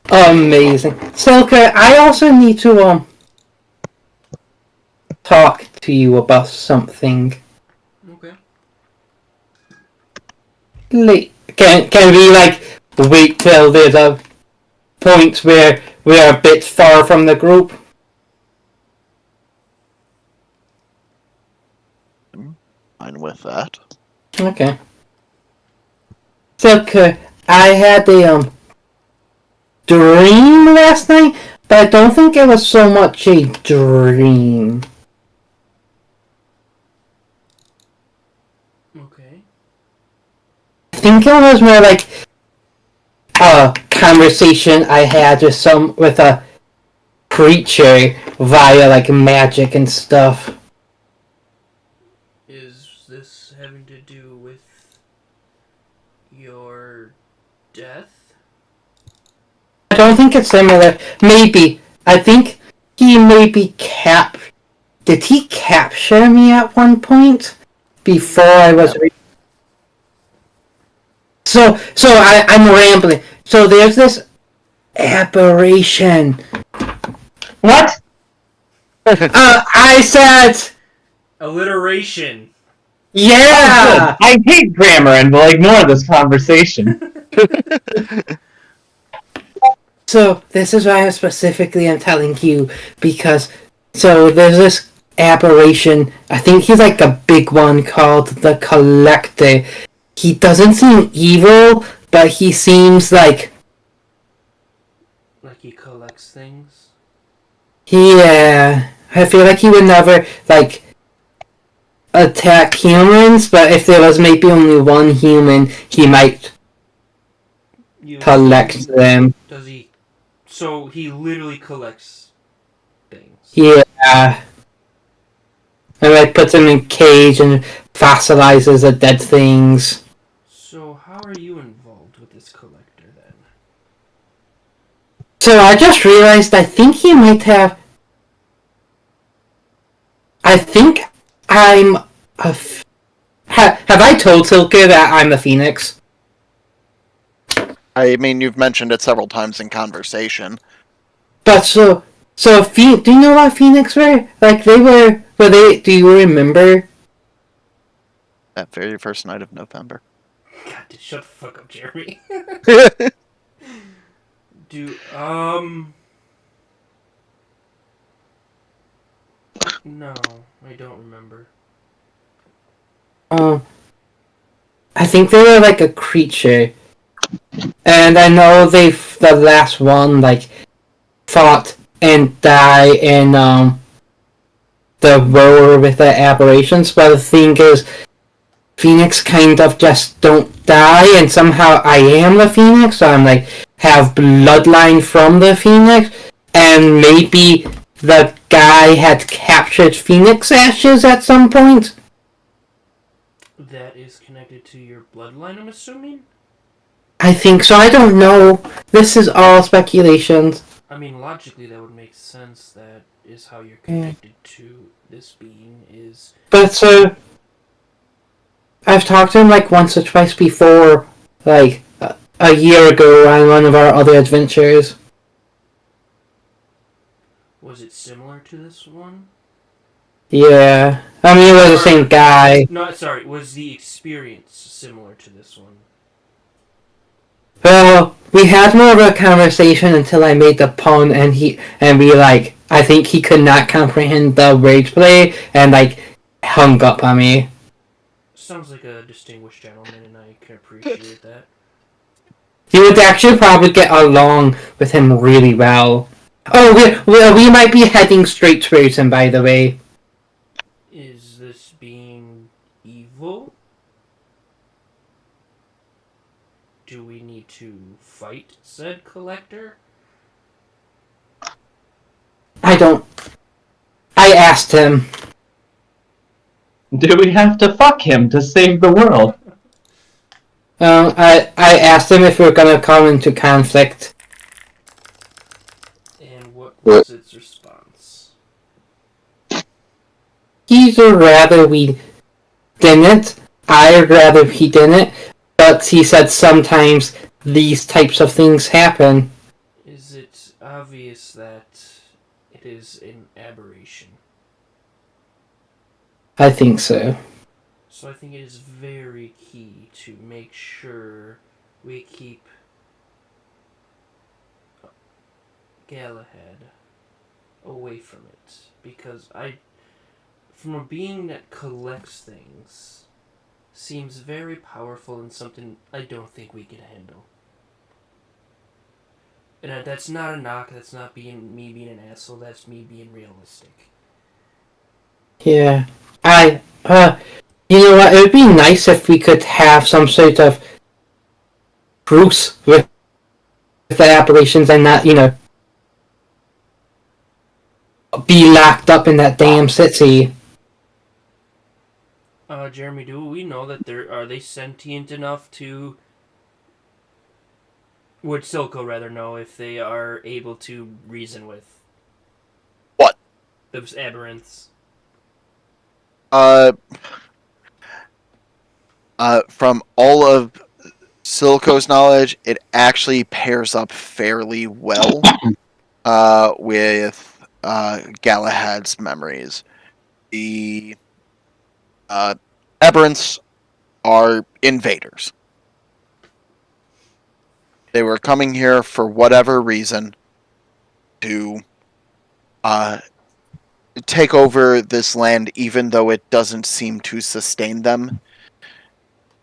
Amazing. Silka, I also need to talk to you about something. Okay. Can we like wait till there's a point where we're a bit far from the group? Fine with that. Okay. Silka, I had a dream last night, but I don't think it was so much a dream. Okay. I think it was more like a conversation I had with a creature via like magic and stuff. Is this having to do with your death? I don't think it's similar. Maybe. I think he maybe Did he capture me at one point? Before I was... So I'm rambling. So there's this aberration. What? I said... Alliteration. Yeah! I hate grammar and will ignore this conversation. So this is why I specifically am telling you, because so there's this aberration. I think he's like a big one called the Collector. He doesn't seem evil, but he seems like Like he collects things? yeah. I feel like he would never like attack humans, but if there was maybe only one human, he might collect them. Does he? So he literally collects things. Yeah. And like puts them in a cage and fossilizes the dead things. So how are you involved with this collector then? So I just realized I think he might have... I think I'm a... Have I told Silke that I'm the Phoenix? I mean, you've mentioned it several times in conversation. But do you know what Phoenix were? Like do you remember? That very first night of November. God, shut the fuck up, Jeremy. No, I don't remember. I think they were like a creature. And I know the last one, like, fought and died in, the war with the aberrations, but the thing is, Phoenix kind of just don't die, and somehow I am the Phoenix, so I'm like, have bloodline from the Phoenix, and maybe the guy had captured Phoenix ashes at some point? That is connected to your bloodline, I'm assuming? I think so, I don't know. This is all speculations. I mean, logically that would make sense. That is how you're connected to this being is... But so... I've talked to him like once or twice before, like a year ago on one of our other adventures. Was it similar to this one? Yeah. I mean, it was the same guy. No, sorry. Was the experience similar to this one? Well, we had more of a conversation until I made the pun, and I think he could not comprehend the rage play, and like hung up on me. Sounds like a distinguished gentleman, and I can appreciate that. You would actually probably get along with him really well. Oh, we might be heading straight towards him, by the way. Is this being evil? Do we need to fight said collector? I asked him. Do we have to fuck him to save the world? I asked him if we were gonna come into conflict. was its response? He'd rather we didn't. I'd rather he didn't. But he said sometimes these types of things happen. Is it obvious that it is an aberration? I think so. So I think it is very key to make sure we keep Galahad away from it. Because from a being that collects things, seems very powerful and something I don't think we can handle. And that's not a knock, that's not me being an asshole, that's me being realistic. Yeah. You know what? It would be nice if we could have some sort of truce with the aberrations and not, be locked up in that damn city. Jeremy, do we know that are they sentient enough to... Would Silco rather know if they are able to reason with... What? Those aberrants. From all of Silco's knowledge, it actually pairs up fairly well with Galahad's memories. The aberrants are invaders. They were coming here for whatever reason to take over this land, even though it doesn't seem to sustain them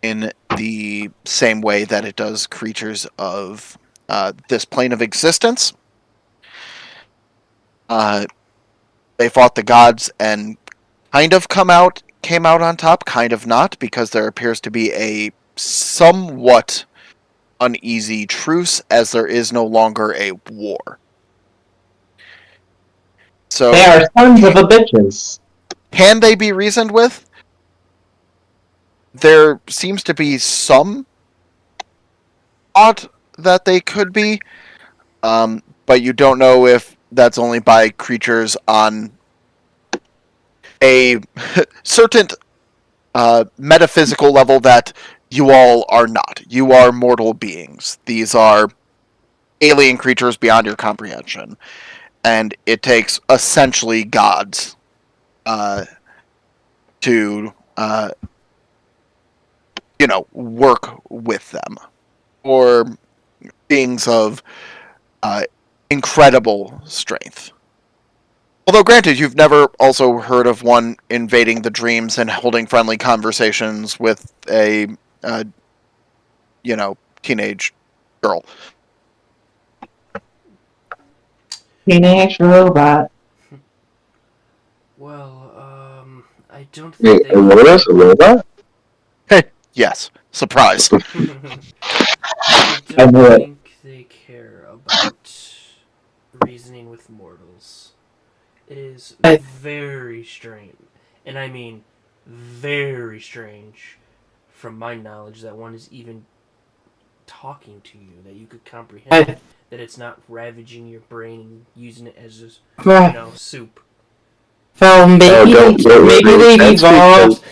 in the same way that it does creatures of this plane of existence. They fought the gods and kind of came out on top, kind of not, because there appears to be a somewhat uneasy truce, as there is no longer a war. So They are sons of a bitches. can they be reasoned with? There seems to be some thought that they could be, but you don't know if that's only by creatures on a certain metaphysical level that you all are not. You are mortal beings. These are alien creatures beyond your comprehension. And it takes essentially gods to work with them. Or beings of incredible strength. Although, granted, you've never also heard of one invading the dreams and holding friendly conversations with a, teenage girl. Teenage robot. Well, I don't think Wait, what is a robot? Yes, surprise. I I don't knew it. think they care about reasoning with mortals. It is very strange, and I mean very strange, from my knowledge, that one is even talking to you, that you could comprehend, that it's not ravaging your brain and using it as just, soup. Well, maybe they've evolved.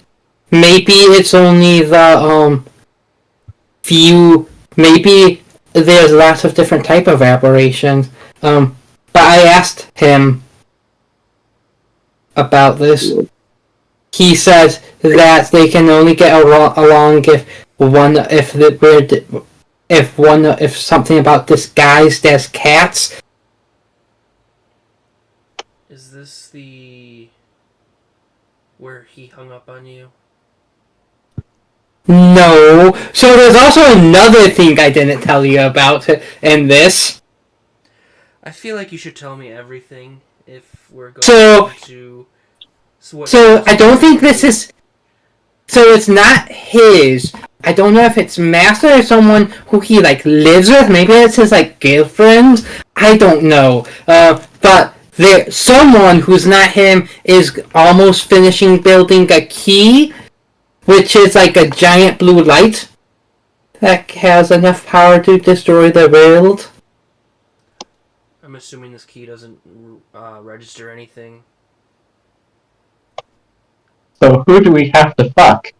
Maybe it's only the few. Maybe there's lots of different type of aberrations. But I asked him about this. He says that they can only get along if something about disguised as cats. Is this where he hung up on you? No. So there's also another thing I didn't tell you about in this. I feel like you should tell me everything if we're going to... So I don't think this is... So it's not his. I don't know if it's Master or someone who he, lives with. Maybe it's his, girlfriend. I don't know. But someone who's not him is almost finishing building a key, which is a giant blue light that has enough power to destroy the world. I'm assuming this key doesn't register anything. So who do we have to fuck?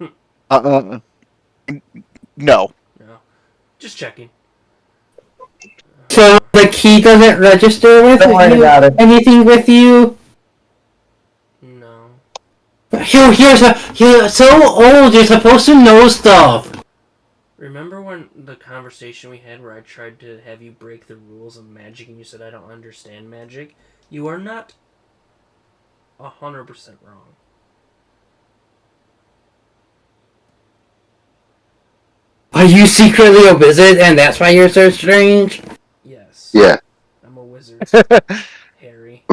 No. No. Just checking. So the key doesn't register with Don't worry you? about it. Anything with you? No. You're so old, you're supposed to know stuff. Remember when the conversation we had where I tried to have you break the rules of magic and you said I don't understand magic? You are not 100% wrong. Are you secretly a wizard and that's why you're so strange? Yes. Yeah. I'm a wizard, Harry.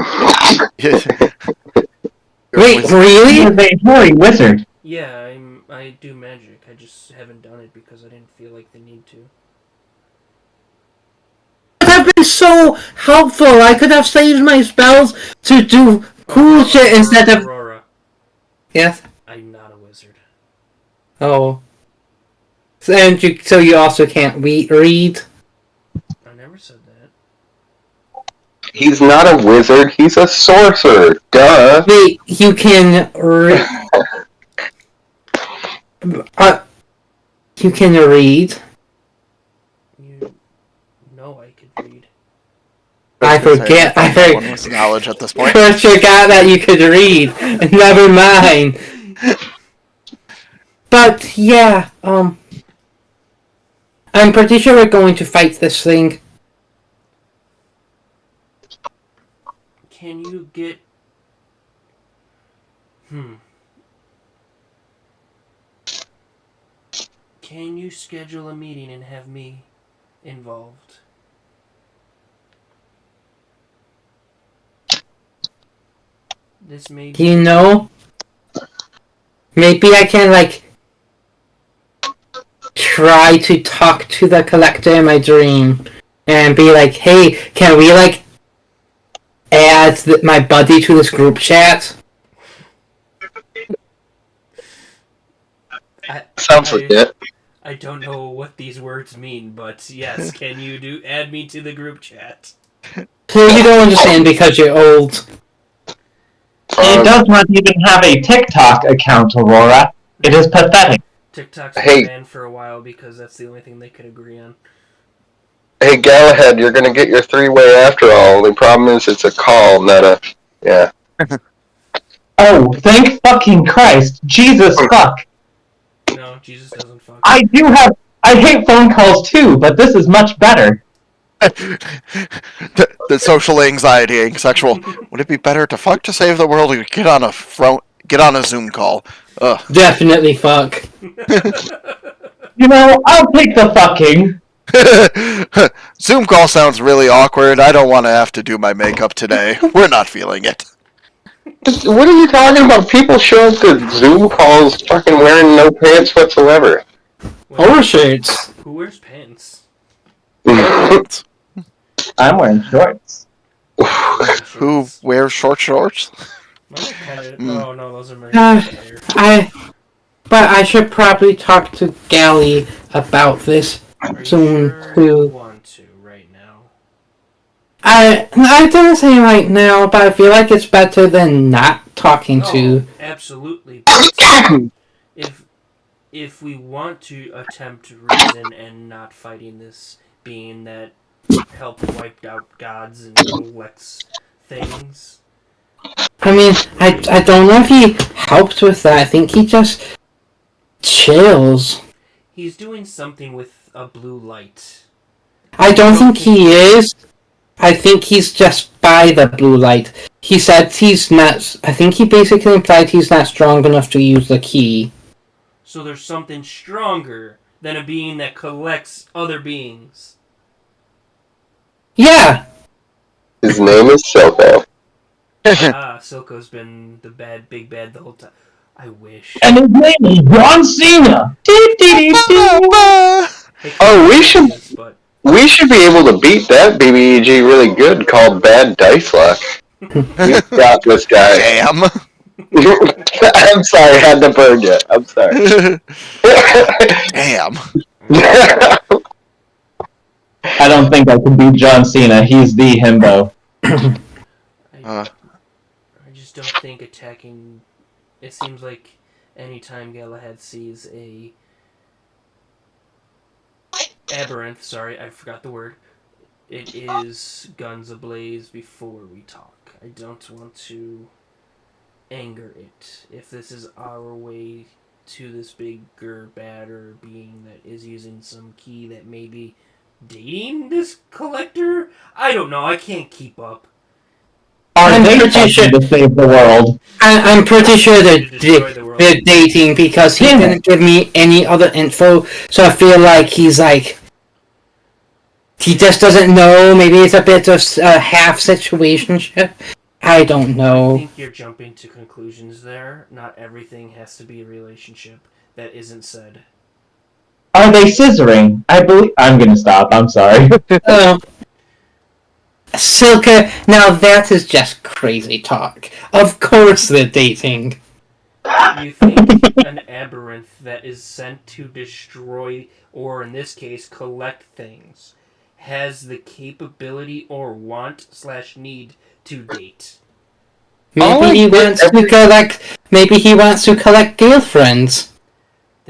Wait, really? He's a Harry wizard. Yeah, I do magic. I just haven't done it because I didn't feel like the need to. That have been so helpful. I could have saved my spells to do cool shit instead of... Aurora, Yes? I'm not a wizard. Oh. So you also can't read? I never said that. He's not a wizard, he's a sorcerer. Duh. Wait, you can read... you can read? You know I could read. I forget. I Everyone with knowledge at this point. forgot that you could read. Never mind. But yeah, I'm pretty sure we're going to fight this thing. Can you get... Can you schedule a meeting and have me involved? This may be... You know, maybe I can try to talk to the collector in my dream and be like, hey, can we add my buddy to this group chat? Sounds legit. I don't know what these words mean, but yes, can you add me to the group chat? So you don't understand because you're old. He does not even have a TikTok account, Aurora. It is pathetic. TikTok's Hey. been banned for a while because that's the only thing they could agree on. Hey, Galahad, you're gonna get your three-way after all. The problem is it's a call, not a... Yeah. Oh, thank fucking Christ. Jesus fuck. No, Jesus doesn't fuck. I hate phone calls too, but this is much better. the social anxiety, sexual. Would it be better to fuck to save the world or get on a Zoom call? Ugh. Definitely fuck. You know, I'll take the fucking. Zoom call sounds really awkward. I don't want to have to do my makeup today. We're not feeling it. What are you talking about? People show up to Zoom calls fucking wearing no pants whatsoever. Overshirts. Who wears pants? I'm wearing shorts. Who wears short shorts? No, those are my But I should probably talk to Gally about this soon too. You want to right now? I didn't say right now, but I feel like it's better than not talking to. Absolutely. But if we want to attempt reason and not fighting this being that helped wiped out gods and collects things. I mean, I don't know if he helped with that. I think he just chills. He's doing something with a blue light. I don't think he is. I think he's just by the blue light. He said he's not... I think he basically implied he's not strong enough to use the key. So there's something stronger than a being that collects other beings. Yeah! His name is Silko. Silco's been the big bad the whole time. I wish. And his name is John Cena! Oh, we should be able to beat that BBEG really good called Bad Dice Luck. We've got this guy. Damn. I'm sorry, I had to burn you. I'm sorry. Damn. I don't think I can beat John Cena. He's the himbo. I just don't think attacking. It seems like anytime Galahad sees a aberrant, sorry, I forgot the word. It is guns ablaze before we talk. I don't want to anger it. If this is our way to this bigger, badder being that is using some key that may be dating this collector, I don't know. I can't keep up. Are they trying to save the world? I'm pretty sure Destroy the world. they're dating because he didn't give me any other info, so I feel like he's like he just doesn't know. Maybe it's a bit of a half situationship. I don't I know. think you're jumping to conclusions there. Not everything has to be a relationship that isn't said. Are they scissoring? I believe. I'm gonna stop. I'm sorry. Silka, now that is just crazy talk. Of course they're dating. You think an aberrant that is sent to destroy, or in this case, collect things, has the capability or want/need to date? Maybe he wants to collect. Maybe he wants to collect girlfriends.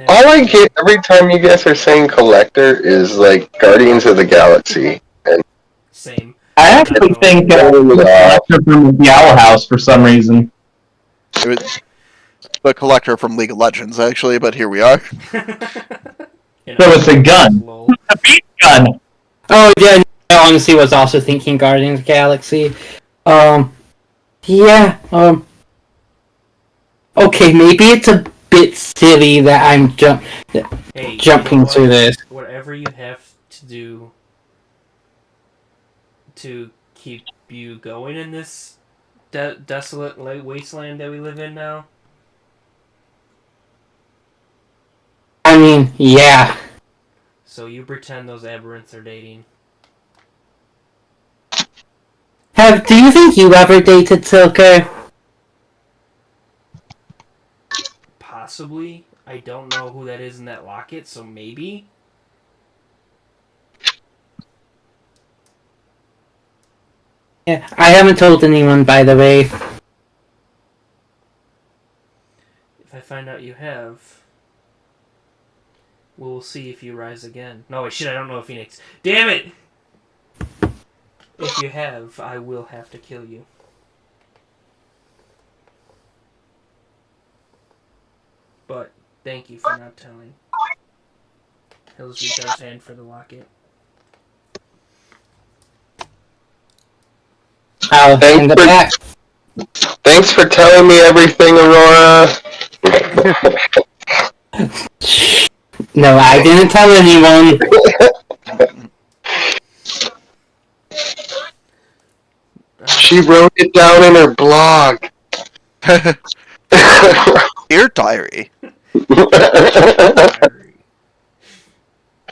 All I get every time you guys are saying collector is like Guardians of the Galaxy. And Same. I actually think the collector from the Owl House for some reason. It was the collector from League of Legends, actually, but here we are. So it's a gun. A beat gun. Oh yeah, I honestly was also thinking Guardians of the Galaxy. Yeah. Okay, maybe it's a bit silly that I'm jumping to this. Whatever you have to do to keep you going in this desolate wasteland that we live in now. I mean, yeah. So you pretend those aberrants are dating. Do you think you ever dated Silker? Possibly. I don't know who that is in that locket, so maybe. Yeah, I haven't told anyone, by the way. If I find out you have, we'll see if you rise again. No, wait, shit, I don't know Phoenix. Damn it! If you have, I will have to kill you. But, thank you for not telling. Hills reach out his hand for the locket. Thanks for telling me everything, Aurora. No, I didn't tell anyone. She wrote it down in her blog. Dear diary.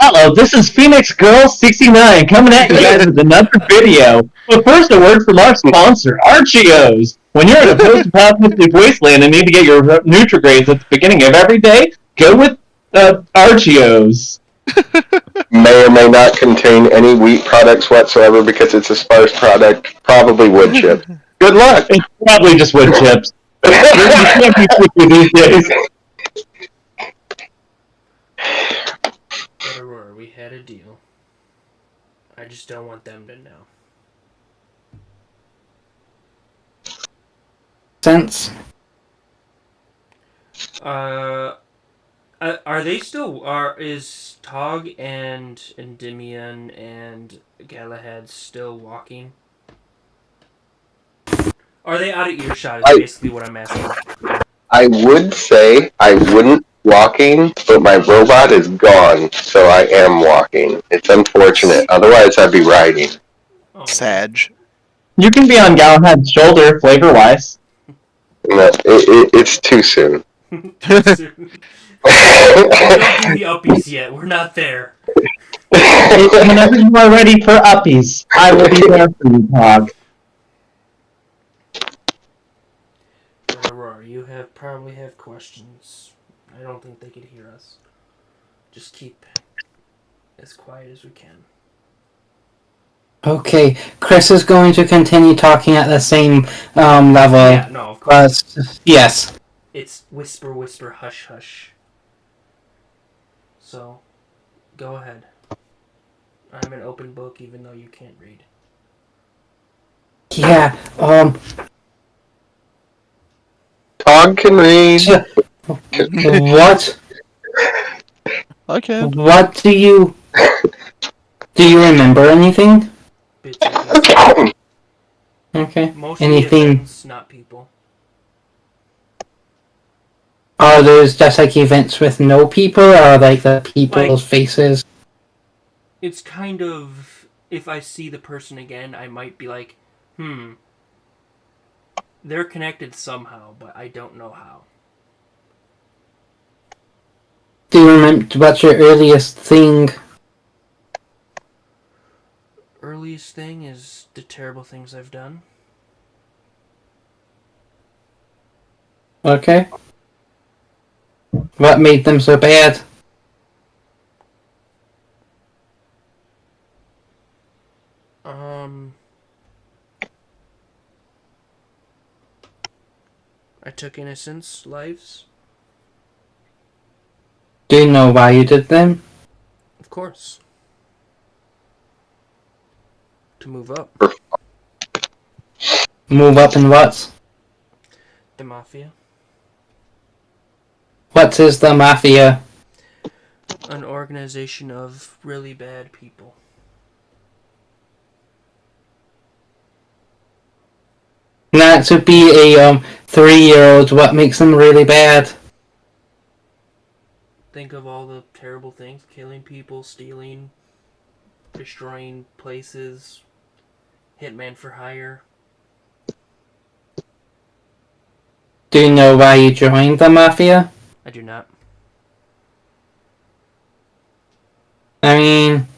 Hello, this is Phoenix Girl 69 coming at you guys with another video. But first, a word from our sponsor, Archios. When you're in a post-apocalyptic wasteland and need to get your Nutrigrades at the beginning of every day, go with Archios. May or may not contain any wheat products whatsoever because it's a sparse product. Probably wood chips. Good luck. It's probably just wood chips. You can't be picky these days. But Aurora, we had a deal. I just don't want them to know. Sense. Are they still? Is Tog and Endymion and Galahad still walking? Are they out of earshot? Is basically what I'm asking. I would say I wouldn't walking, but my robot is gone, so I am walking. It's unfortunate. Otherwise, I'd be riding. Oh. Sag. You can be on Galahad's shoulder, flavor-wise. No, it's too soon. Too soon. Don't do the uppies yet. We're not there. Whenever you are ready for uppies, I will be there for you, Tog. But Aurora, you probably have questions. I don't think they could hear us. Just keep as quiet as we can. Okay, Chris is going to continue talking at the same level. Yeah, no, of course. Yes. It's whisper, whisper, hush, hush. So, go ahead. I'm an open book even though you can't read. Yeah, Tog can read. what? Okay. What do you remember anything? Bits and pieces. Okay. Mostly Anything? events, not people. Are those just like events with no people, or like the people's faces? It's kind of, if I see the person again, I might be like, they're connected somehow, but I don't know how. Do you remember what's your earliest thing? Earliest thing is the terrible things I've done. Okay. What made them so bad? I took innocents' lives. Do you know why you did them? Of course. To move up. Move up in what? The Mafia. What is the Mafia? An organization of really bad people. That would be a 3-year-old. What makes them really bad? Think of all the terrible things. Killing people, stealing, destroying places, hitman for hire. Do you know why you joined the Mafia? I do not. I mean,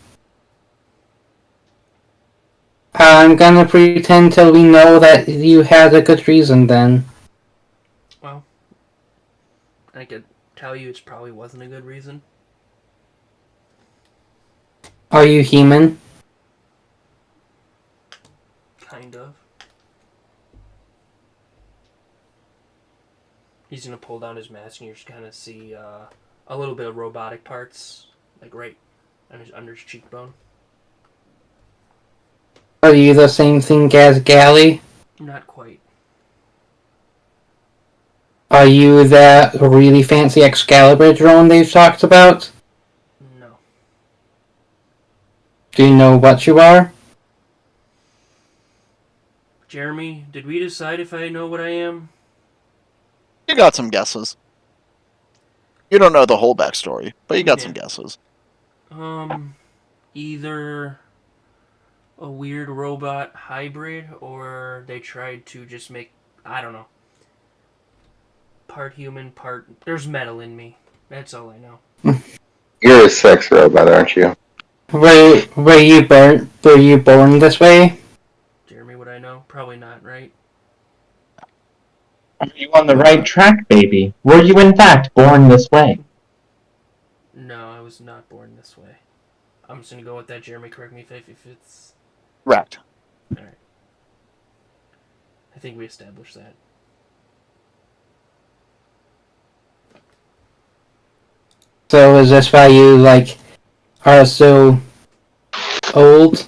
I'm gonna pretend till we know that you had a good reason then. Well, I could tell you it probably wasn't a good reason. Are you human? Kind of. He's gonna pull down his mask and you're just gonna see a little bit of robotic parts, like right under his cheekbone. Are you the same thing as Gally? Not quite. Are you that really fancy Excalibur drone they've talked about? No. Do you know what you are? Jeremy, did we decide if I know what I am? You got some guesses. You don't know the whole backstory, but you got some Yeah. guesses. Either a weird robot hybrid, or they tried to just make, I don't know, part human, part... There's metal in me. That's all I know. You're a sex robot, aren't you? Were you born this way? Jeremy, would I know? Probably not, right? Are you on the right track, baby? Were you in fact born this way? No, I was not born this way. I'm just gonna go with that. Jeremy, correct me if it's... Correct. Alright. I think we established that. So is this why you, like, are so old?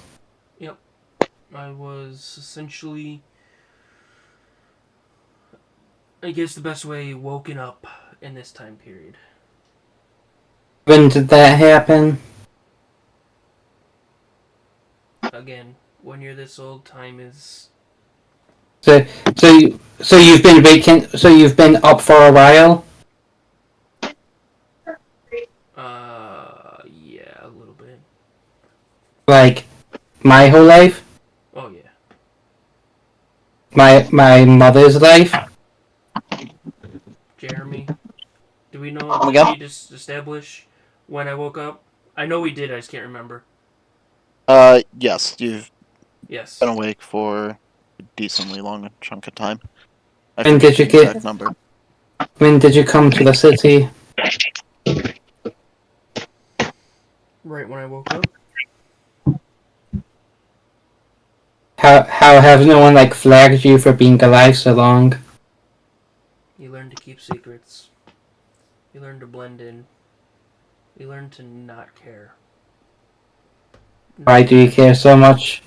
Yep. I was essentially... I guess the best way, woken up in this time period. When did that happen? Again, when you're this old, time is... So you've been vacant. So you've been up for a while. Yeah, a little bit. Like my whole life. Oh yeah. My mother's life. Jeremy, do we know? Come Did again? we just establish when I woke up? I know we did. I just can't remember. Yes, you've Yes. been awake for a decently long chunk of time. I When forget did you the get- exact number? When did you come to the city? Right when I woke up. Wow, has no one like flagged you for being alive so long? You learn to keep secrets. You learn to blend in. You learn to not care. Why do you care so much?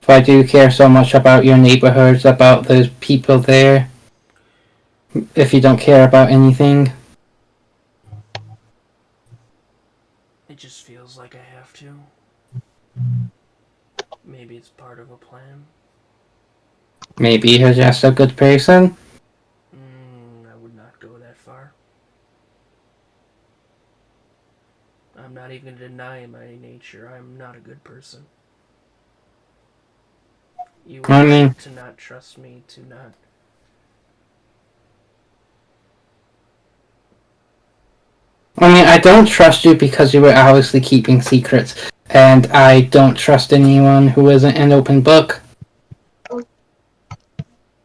Why do you care so much about your neighborhoods, about the people there? If you don't care about anything? It just feels like I have to. Maybe it's part of a plan. Maybe you're just a good person? I would not go that far. I'm not even going to deny my nature. I'm not a good person. You were right to not trust me, to not... I don't trust you because you were obviously keeping secrets, and I don't trust anyone who isn't an open book.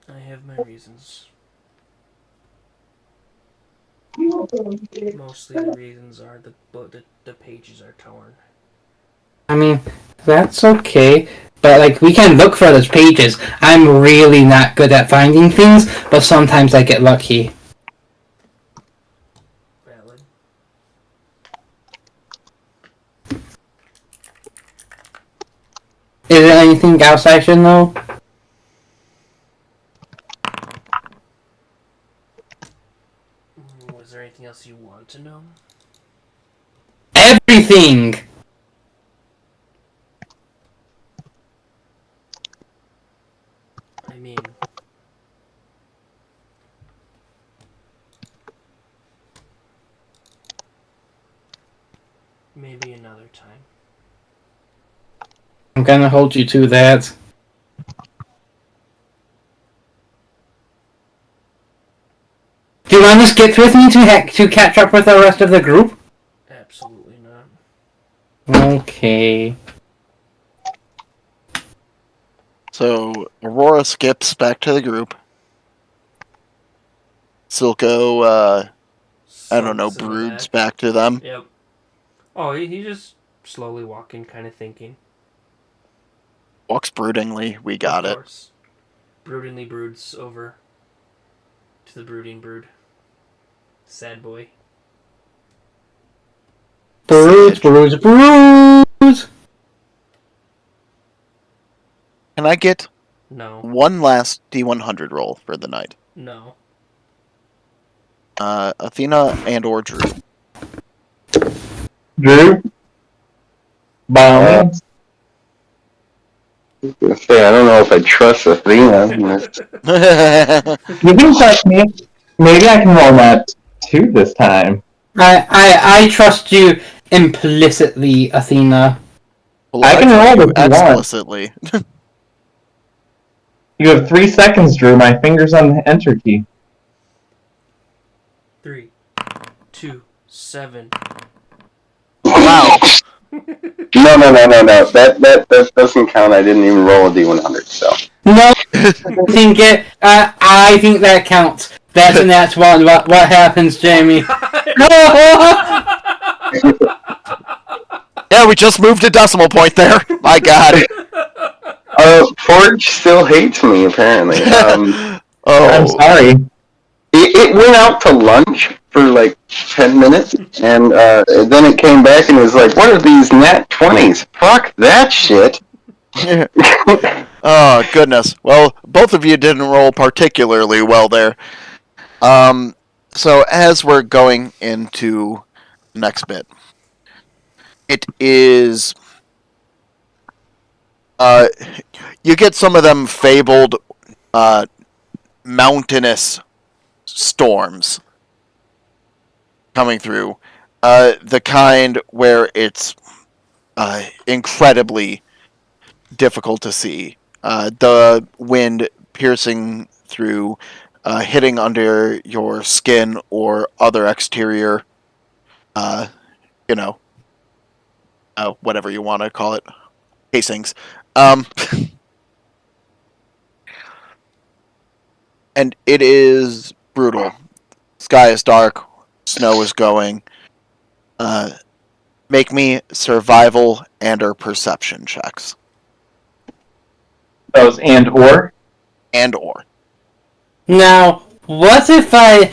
I have my reasons. Mostly the reasons are the pages are torn. That's okay. But, we can look for those pages. I'm really not good at finding things, but sometimes I get lucky. Valid. Is there anything else I should know? Was there anything else you want to know? Everything! I mean... maybe another time. I'm gonna hold you to that. Do you want to skip with me to catch up with the rest of the group? Absolutely not. Okay. So Aurora skips back to the group. Silco, I don't know, broods back to them. Yep. Oh, he's just slowly walking, kind of thinking. Walks broodingly. We got Of it. course. Broodingly broods over to the brooding brood. Sad boy. Broods. Can I get No. one last D100 roll for the night? No. Athena and or Drew. Drew? By all means. I was gonna say, I don't know if I trust Athena. You can trust me. Maybe I can roll that 2 this time. I trust you implicitly, Athena. Well, I can trust roll you if you want. explicitly. You have 3 seconds, Drew. My finger's on the enter key. 3, 2, 7. Wow. No. That doesn't count. I didn't even roll a D100, so. No, I think that counts. That's one. What happens, Jamie? Yeah, we just moved a decimal point there. My God. Forge still hates me, apparently. I'm sorry. It went out to lunch for like 10 minutes, and then it came back and was like, what are these nat 20s? Fuck that shit. Oh, goodness. Well, both of you didn't roll particularly well there. So as we're going into the next bit, it is... you get some of them fabled mountainous storms coming through. The kind where it's incredibly difficult to see. The wind piercing through, hitting under your skin or other exterior, whatever you want to call it, casings. And it is brutal. Sky is dark. Snow is going. Make me survival and or perception checks. Those and or? And or. Now, what if I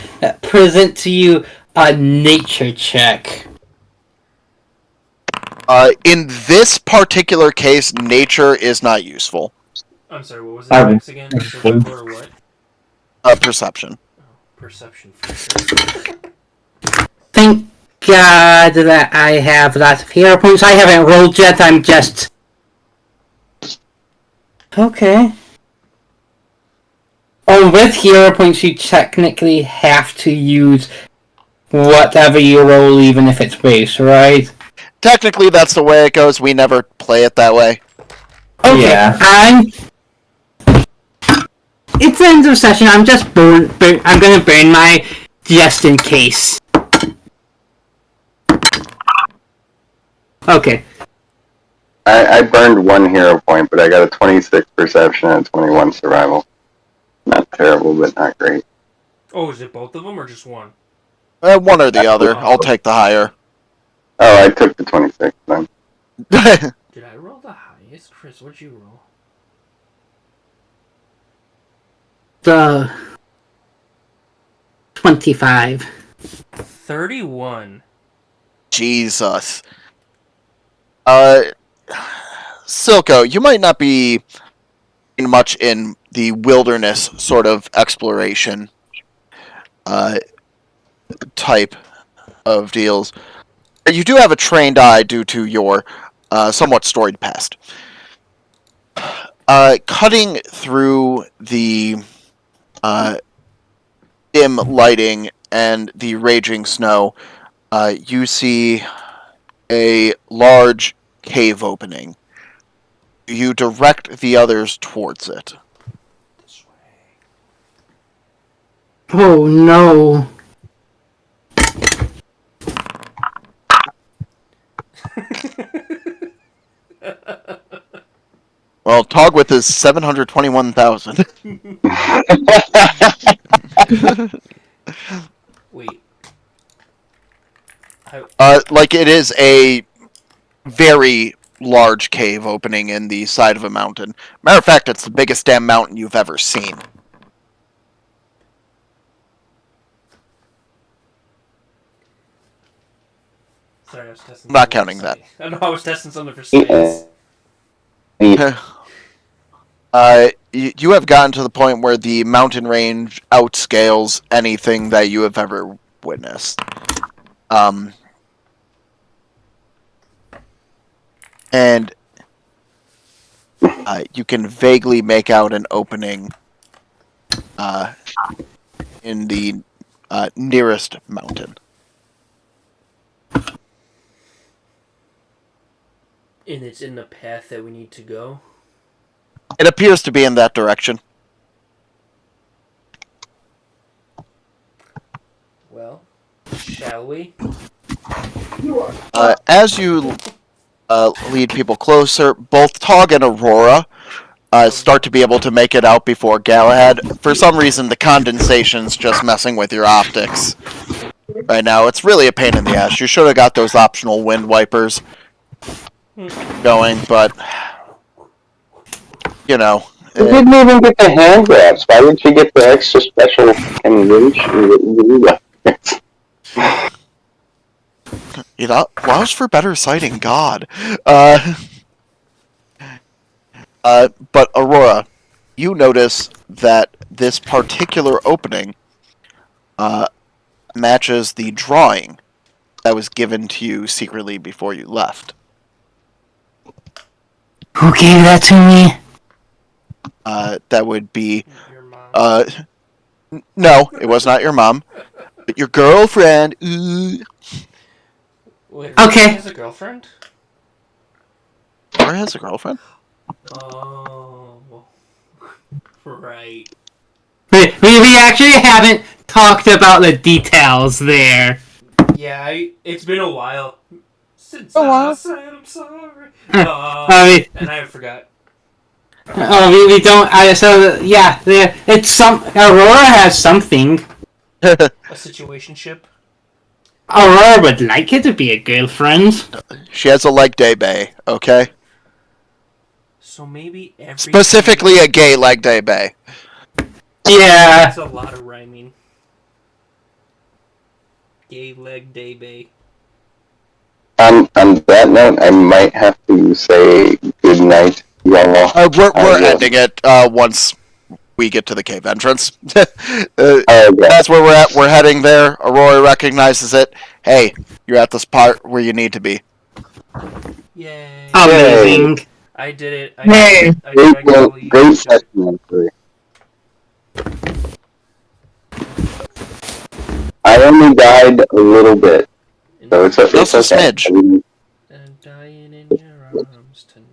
present to you a nature check? In this particular case, nature is not useful. I'm sorry, what was the next again? Survival or what? Perception. Oh, perception for sure. Thank God that I have lots of hero points. I haven't rolled yet, I'm just... Okay. Oh, with hero points you technically have to use whatever you roll, even if it's base, right? Technically, that's the way it goes. We never play it that way. Okay, Yeah. It's the end of the session. I'm just I'm gonna burn my just in case. Okay. I burned 1 hero point, but I got a 26 perception and a 21 survival. Not terrible, but not great. Oh, is it both of them or just one? One or the other. I'll take the higher. Oh, I took the 26 then. Did I roll the highest? Chris, what'd you roll? The 25. 31. Jesus. Silco, you might not be much in the wilderness sort of exploration type of deals. You do have a trained eye due to your somewhat storied past. Cutting through the dim lighting and the raging snow, you see a large cave opening. You direct the others towards it. This Oh no. Well, Togwith is 721,000. Wait. Like it is a very large cave opening in the side of a mountain. Matter of fact, it's the biggest damn mountain you've ever seen. Sorry, I was testing. I'm not counting that. I know I was testing something for science. You have gotten to the point where the mountain range outscales anything that you have ever witnessed. And you can vaguely make out an opening in the nearest mountain. And it's in the path that we need to go. It appears to be in that direction. Well, shall we? As you lead people closer, both Tog and Aurora start to be able to make it out before Galahad. For some reason, the condensation's just messing with your optics right now. It's really a pain in the ass. You should have got those optional wind wipers going, but you know. You didn't even get the hand grabs. Why didn't you get the extra special winch? You know, allows for better sighting, God. But Aurora, you notice that this particular opening matches the drawing that was given to you secretly before you left. Who gave that to me? That would be... Your mom. No, it was not your mom. But your girlfriend. Ooh. Wait, Okay. He has a girlfriend? Aurora has a girlfriend? Oh. Right. We actually haven't talked about the details there. Yeah, it's been a while since A while. I said I'm sorry. I mean, And I forgot. oh, we don't. So yeah, it's some. Aurora has something. A situationship. Aurora would like it to be a girlfriend. She has a leg day, bae, okay? So So maybe every Specifically a gay leg day bay. Yeah. That's a lot of rhyming. Gay leg day bay. On that note, I might have to say good night, y'all. We're ending it once we get to the cave entrance. Yeah. That's where we're at. We're heading there. Aurora recognizes it. Hey, you're at this part where you need to be. Yay! Amazing. I did it. Yay. Great session, actually. I only died a little bit, so it's Just a okay. smidge. And dying in your arms tonight.